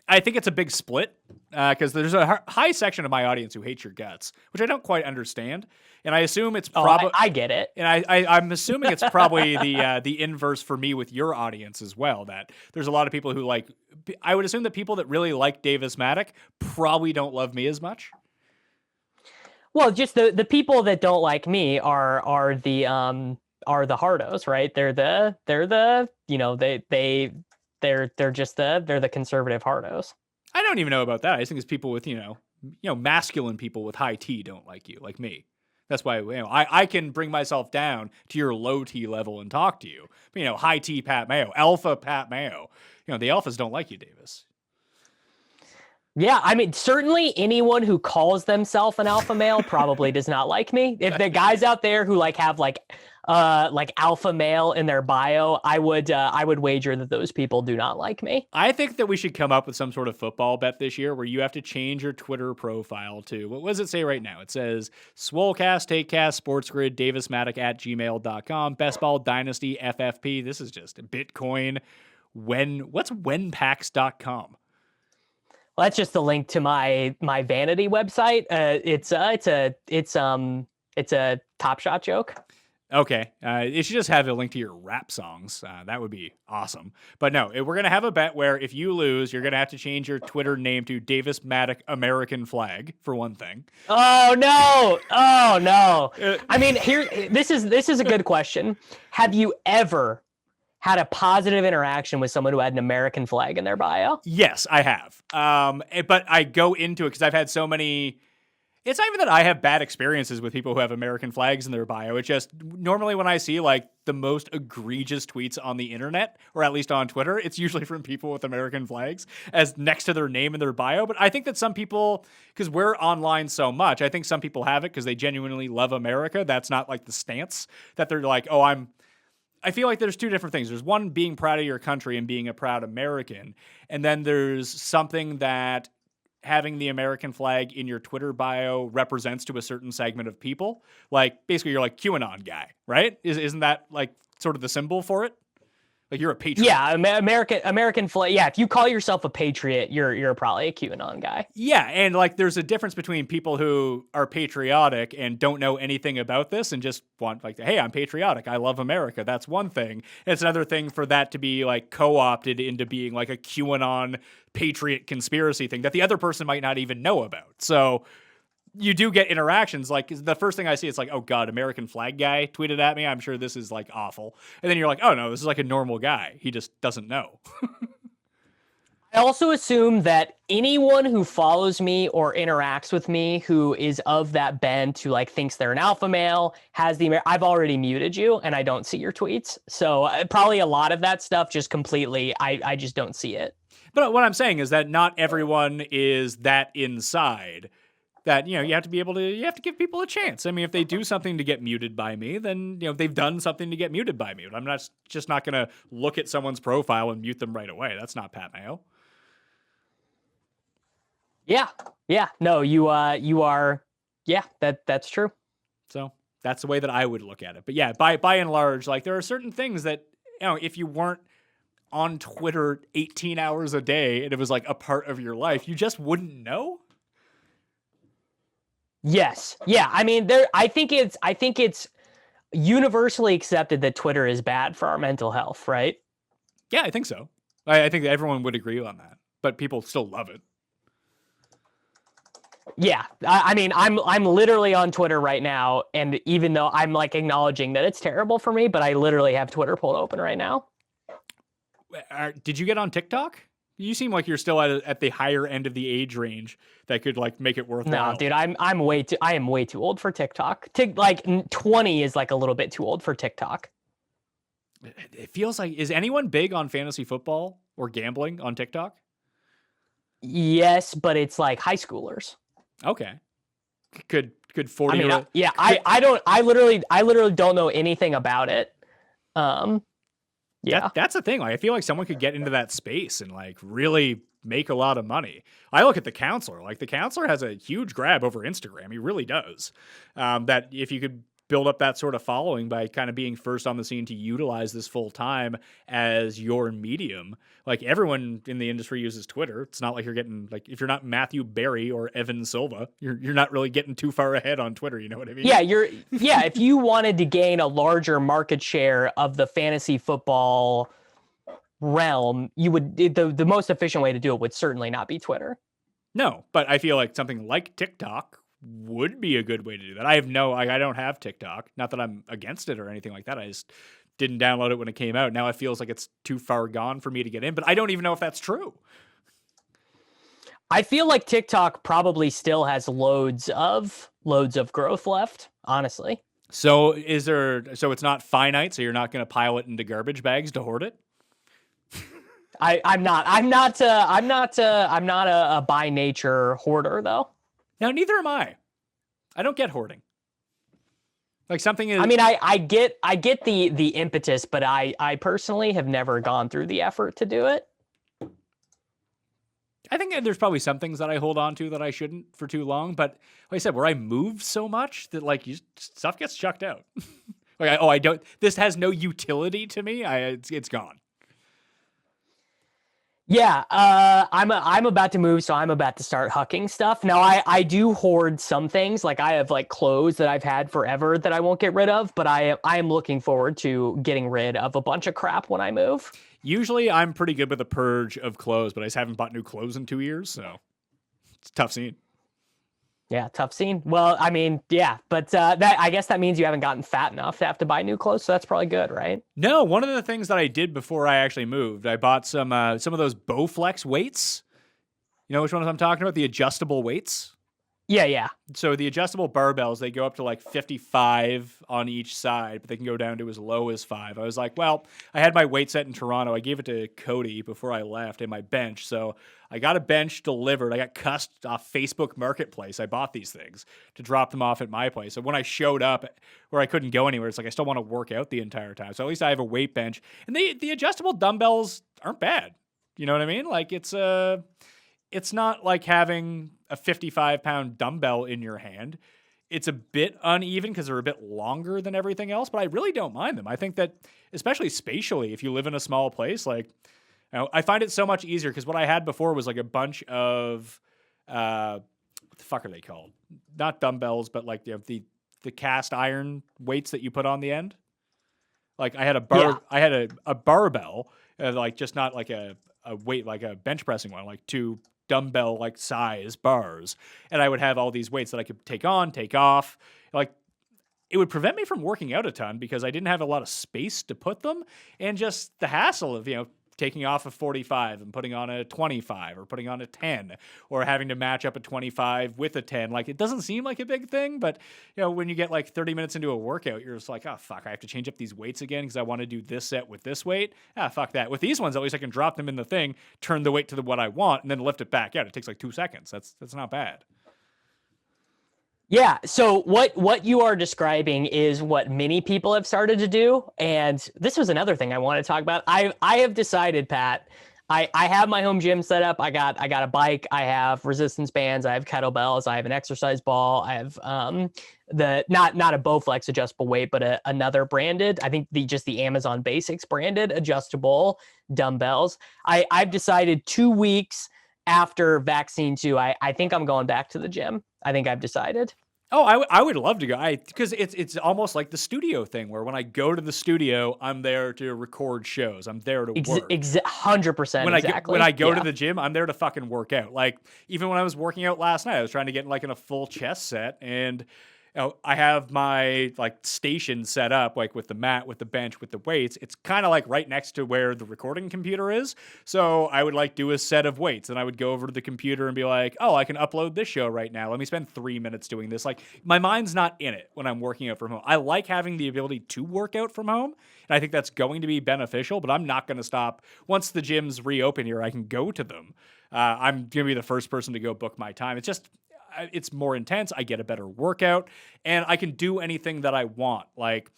I think it's a big split because there's a high section of my audience who hates your guts, which I don't quite understand. And I assume it's probably I get it. And I'm assuming it's probably the inverse for me with your audience as well. That there's a lot of people who like. I would assume that people that really like Davis Mattek probably don't love me as much. Well, just the people that don't like me are the hardos, right? They're the they're the conservative hardos. I don't even know about that. I just think it's people with masculine people with high T don't like you, like me. That's why I can bring myself down to your low T level and talk to you. But, high T Pat Mayo, alpha Pat Mayo. The alphas don't like you, Davis. Yeah, I mean, certainly anyone who calls themselves an alpha male probably does not like me. If the guys out there who have alpha male in their bio, I would wager that those people do not like me. I think that we should come up with some sort of football bet this year where you have to change your Twitter profile to, what does it say right now? It says Swolecast, Takecast, SportsGrid, Davis Mattek @gmail.com, Best Ball Dynasty, FFP. This is just Bitcoin. What's whenpacks.com? Well, that's just the link to my vanity website. It's a Top Shot joke. Okay. It should just have a link to your rap songs. That would be awesome. But no, we're going to have a bet where if you lose, you're going to have to change your Twitter name to Davis Mattek American Flag, for one thing. Oh, no. Oh, no. I mean, this is a good question. Have you ever had a positive interaction with someone who had an American flag in their bio? Yes, I have. But I go into it because I've had so many. It's not even that I have bad experiences with people who have American flags in their bio. It's just normally when I see the most egregious tweets on the internet, or at least on Twitter, it's usually from people with American flags as next to their name in their bio. But I think that some people, because we're online so much, I think some people have it because they genuinely love America. That's not the stance that they're like, oh, I feel like there's two different things. There's one, being proud of your country and being a proud American. And then there's something that having the American flag in your Twitter bio represents to a certain segment of people. Basically you're QAnon guy, right? Isn't that sort of the symbol for it? You're a patriot. Yeah, American flag. Yeah, if you call yourself a patriot, you're probably a QAnon guy. Yeah, and there's a difference between people who are patriotic and don't know anything about this and just want hey, I'm patriotic, I love America. That's one thing. And it's another thing for that to be co-opted into being a QAnon patriot conspiracy thing that the other person might not even know about. So you do get interactions. The first thing I see, it's oh God, American flag guy tweeted at me. I'm sure this is awful. And then you're oh no, this is a normal guy. He just doesn't know. I also assume that anyone who follows me or interacts with me who is of that bent, who thinks they're an alpha male, I've already muted you and I don't see your tweets. So probably a lot of that stuff just completely, I just don't see it. But what I'm saying is that not everyone is that inside. That, you have to be able to, you have to give people a chance. I mean, if they do something to get muted by me, then, they've done something to get muted by me. I'm just not going to look at someone's profile and mute them right away. That's not Pat Mayo. Yeah. Yeah. No, you are. Yeah, that's true. So that's the way that I would look at it. But yeah, by and large, there are certain things that, if you weren't on Twitter 18 hours a day and it was a part of your life, you just wouldn't know. Yes. Yeah. I mean, I think it's universally accepted that Twitter is bad for our mental health, right? Yeah, I think so. I think that everyone would agree on that, but people still love it. Yeah. I mean, I'm literally on Twitter right now, and even though I'm acknowledging that it's terrible for me, but I literally have Twitter pulled open right now. Did you get on TikTok? You seem like you're still at the higher end of the age range that could like make it worthwhile. No, dude, I am way too old for TikTok. 20 is like a little bit too old for TikTok. It feels like, is anyone big on fantasy football or gambling on TikTok? Yes, but it's like high schoolers. Okay. Could 40 I mean, year- yeah, I literally don't know anything about it. Yeah. That's the thing. Like, I feel like someone could get into that space and like really make a lot of money. I look at the counselor. Like the counselor has a huge grab over Instagram. He really does. That if you could build up that sort of following by kind of being first on the scene to utilize this full time as your medium. Like everyone in the industry uses Twitter. It's not like you're getting like, if you're not Matthew Berry or Evan Silva, you're not really getting too far ahead on Twitter. You know what I mean? Yeah. If you wanted to gain a larger market share of the fantasy football realm, you would, the most efficient way to do it would certainly not be Twitter. No, but I feel like something like TikTok would be a good way to do that. I don't have TikTok. Not that I'm against it or anything like that. I just didn't download it when it came out. Now it feels like it's too far gone for me to get in, but I don't even know if that's true. I feel like TikTok probably still has loads of growth left, honestly. So it's not finite, so you're not going to pile it into garbage bags to hoard it? I'm not a by nature hoarder though. Now, neither am I. I don't get hoarding. Like something is. I mean, I get the impetus, but I personally have never gone through the effort to do it. I think there's probably some things that I hold on to that I shouldn't for too long. But like I said, where I move so much that like stuff gets chucked out. Like, I don't. This has no utility to me. It's gone. Yeah, I'm about to move, so I'm about to start hucking stuff. Now, I do hoard some things, like I have like clothes that I've had forever that I won't get rid of, but I am looking forward to getting rid of a bunch of crap when I move. Usually, I'm pretty good with a purge of clothes, but I just haven't bought new clothes in 2 years, so it's a tough scene. Yeah, tough scene. Well, I mean, yeah, but that I guess that means you haven't gotten fat enough to have to buy new clothes, so that's probably good, right? No, one of the things that I did before I actually moved, I bought some of those Bowflex weights. You know which ones I'm talking about? The adjustable weights. Yeah. So the adjustable barbells, they go up to like 55 on each side, but they can go down to as low as 5. I was like, well, I had my weight set in Toronto. I gave it to Cody before I left in my bench. So I got a bench delivered. I got cussed off Facebook Marketplace. I bought these things to drop them off at my place. So when I showed up where I couldn't go anywhere, it's like I still want to work out the entire time. So at least I have a weight bench. And the adjustable dumbbells aren't bad. You know what I mean? Like it's not like having a 55-pound dumbbell in your hand. It's a bit uneven because they're a bit longer than everything else, but I really don't mind them. I think that, especially spatially, if you live in a small place, like, you know, I find it so much easier because what I had before was like a bunch of, what the fuck are they called? Not dumbbells, but like the cast iron weights that you put on the end. Like I had a barbell, like just not like a weight, like a bench pressing one, like two dumbbell like size bars, and I would have all these weights that I could take on, take off. Like it would prevent me from working out a ton because I didn't have a lot of space to put them, and just the hassle of, you know, taking off a 45 and putting on a 25 or putting on a 10 or having to match up a 25 with a 10. Like it doesn't seem like a big thing, but you know, when you get like 30 minutes into a workout, you're just like, oh fuck, I have to change up these weights again because I want to do this set with this weight. Fuck that. With these ones, at least I can drop them in the thing, turn the weight to what I want, and then lift it back out. It takes like 2 seconds. That's not bad. Yeah, so what you are describing is what many people have started to do, and this was another thing I want to talk about. I have decided, Pat, I have my home gym set up. I got a bike, I have resistance bands, I have kettlebells, I have an exercise ball, I have the not a Bowflex adjustable weight, but another branded, I think the Amazon Basics branded adjustable dumbbells. I've decided 2 weeks after vaccine 2, I think I'm going back to the gym. I think I've decided. Oh, I would love to go. Because it's almost like the studio thing where when I go to the studio, I'm there to record shows. I'm there to work. 100%. When I go to the gym, I'm there to fucking work out. Like even when I was working out last night, I was trying to get like in a full chest set, and I have my like station set up like with the mat, with the bench, with the weights. It's kind of like right next to where the recording computer is. So I would like do a set of weights, and I would go over to the computer and be like, oh, I can upload this show right now. Let me spend 3 minutes doing this. Like my mind's not in it when I'm working out from home. I like having the ability to work out from home, and I think that's going to be beneficial, but I'm not going to stop. Once the gyms reopen here, I can go to them. I'm going to be the first person to go book my time. It's more intense. I get a better workout, and I can do anything that I want. Like,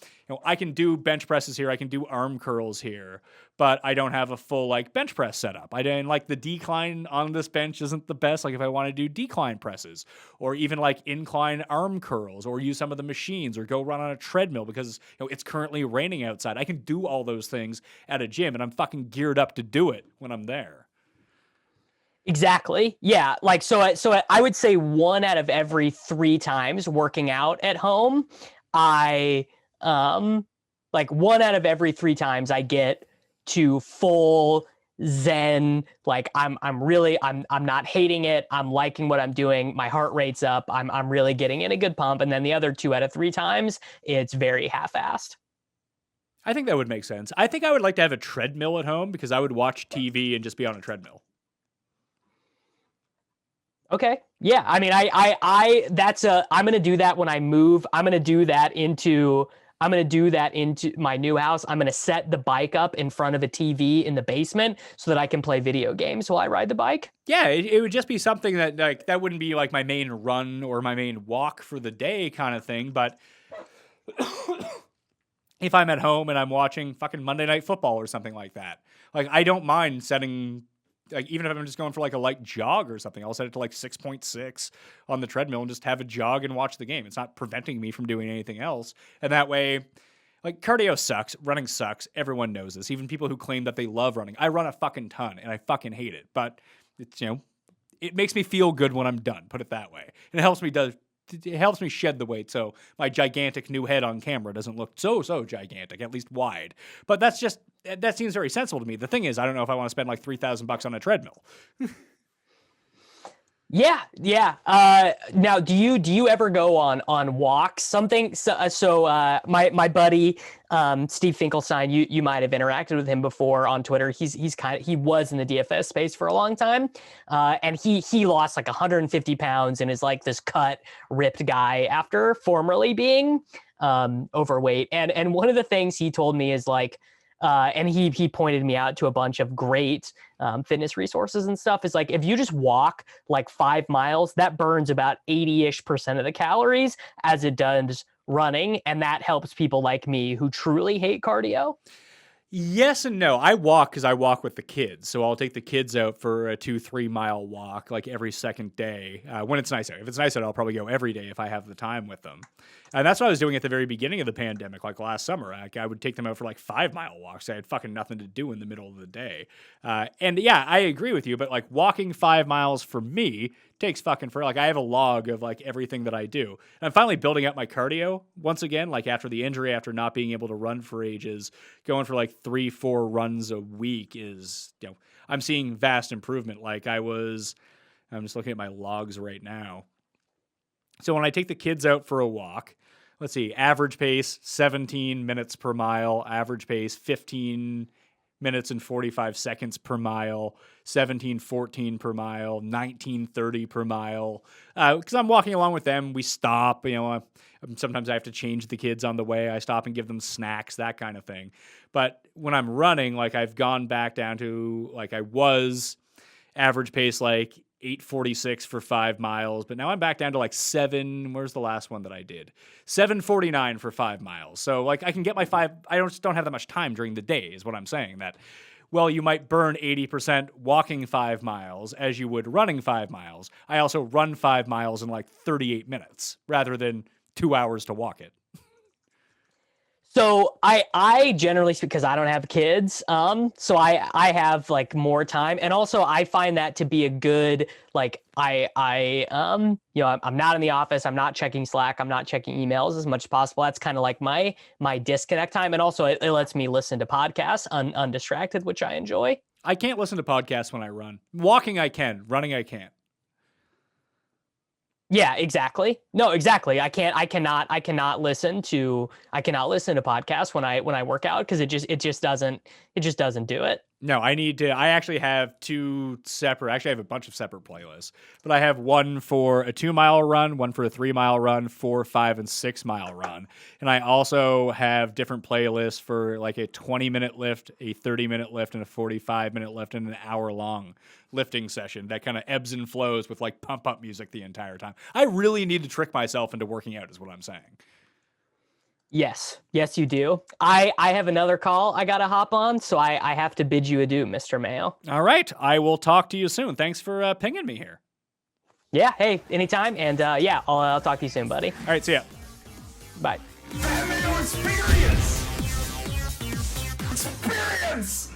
I can do bench presses here. I can do arm curls here, but I don't have a full like bench press setup. I didn't like the decline on this bench isn't the best. Like if I want to do decline presses or even like incline arm curls or use some of the machines or go run on a treadmill because it's currently raining outside. I can do all those things at a gym, and I'm fucking geared up to do it when I'm there. Exactly. Yeah. Like, so I would say 1 out of every 3 times working out at home, like 1 out of every 3 times I get to full zen. Like I'm not hating it. I'm liking what I'm doing. My heart rate's up. I'm really getting in a good pump. And then the other 2 out of 3 times, it's very half-assed. I think that would make sense. I think I would like to have a treadmill at home because I would watch TV and just be on a treadmill. Okay. Yeah. I mean, I'm going to do that when I move. I'm going to do that into my new house. I'm going to set the bike up in front of a TV in the basement so that I can play video games while I ride the bike. Yeah, it would just be something that like that wouldn't be like my main run or my main walk for the day kind of thing. But if I'm at home and I'm watching fucking Monday Night Football or something like that, like I don't mind setting. Like even if I'm just going for like a light jog or something, I'll set it to like 6.6 on the treadmill and just have a jog and watch the game. It's not preventing me from doing anything else. And that way, like cardio sucks, running sucks. Everyone knows this. Even people who claim that they love running. I run a fucking ton and I fucking hate it. But it's, it makes me feel good when I'm done, put it that way. And it helps me shed the weight so my gigantic new head on camera doesn't look so gigantic, at least wide. But that seems very sensible to me. The thing is, I don't know if I want to spend like $3,000 on a treadmill. Yeah. Now, do you ever go on walks? My buddy Steve Finkelstein, you might have interacted with him before on Twitter. He was in the DFS space for a long time, and he lost like 150 pounds and is like this cut, ripped guy after formerly being overweight. And one of the things he told me is like. And he pointed me out to a bunch of great fitness resources and stuff. Is like, if you just walk like 5 miles, that burns about 80% of the calories as it does running. And that helps people like me who truly hate cardio. Yes and no. I walk because I walk with the kids. So I'll take the kids out for a 2-3 mile walk like every second day when it's nice out. If it's nice out, I'll probably go every day if I have the time with them. And that's what I was doing at the very beginning of the pandemic, like last summer. I would take them out for like 5 mile walks. I had fucking nothing to do in the middle of the day. And yeah, I agree with you. But like walking 5 miles for me takes fucking forever. Like I have a log of like everything that I do. And I'm finally building up my cardio once again, like after the injury, after not being able to run for ages, going for like 3-4 runs a week is, I'm seeing vast improvement. Like I'm just looking at my logs right now. So when I take the kids out for a walk, let's see, average pace 17 minutes per mile, average pace 15 minutes and 45 seconds per mile, 17:14 per mile, 19:30 per mile. Because I'm walking along with them, we stop. Sometimes I have to change the kids on the way. I stop and give them snacks, that kind of thing. But when I'm running, like I've gone back down to like I was average pace like 8:46 for 5 miles, but now I'm back down to like 7. Where's the last one that I did? 7:49 for 5 miles. So like I can get my 5. I don't have that much time during the day, is what I'm saying. That, well, you might burn 80% walking 5 miles as you would running 5 miles. I also run 5 miles in like 38 minutes rather than 2 hours to walk it. So I generally speak, because I don't have kids, so I have like more time, and also I find that to be a good, like I'm not in the office, I'm not checking Slack, I'm not checking emails as much as possible. That's kind of like my disconnect time, and also it lets me listen to podcasts undistracted, which I enjoy. I can't listen to podcasts when I run. Walking I can, running I can't. Yeah, exactly. No, exactly. I cannot listen to podcasts when I work out because it just doesn't do it. No, I actually have I have a bunch of separate playlists, but I have one for a 2-mile run, one for a 3-mile run, 4, 5, and 6-mile run. And I also have different playlists for like a 20-minute lift, a 30-minute lift, and a 45-minute lift, and an hour-long lifting session that kind of ebbs and flows with like pump up music the entire time. I really need to trick myself into working out is what I'm saying. Yes, you do. I have another call I gotta hop on, so I have to bid you adieu, Mr. Mayo. All right. I will talk to you soon. Thanks for pinging me here. Yeah, hey, anytime, and yeah, I'll talk to you soon, buddy. All right. See ya. Bye. Fat Mayo Experience! Experience!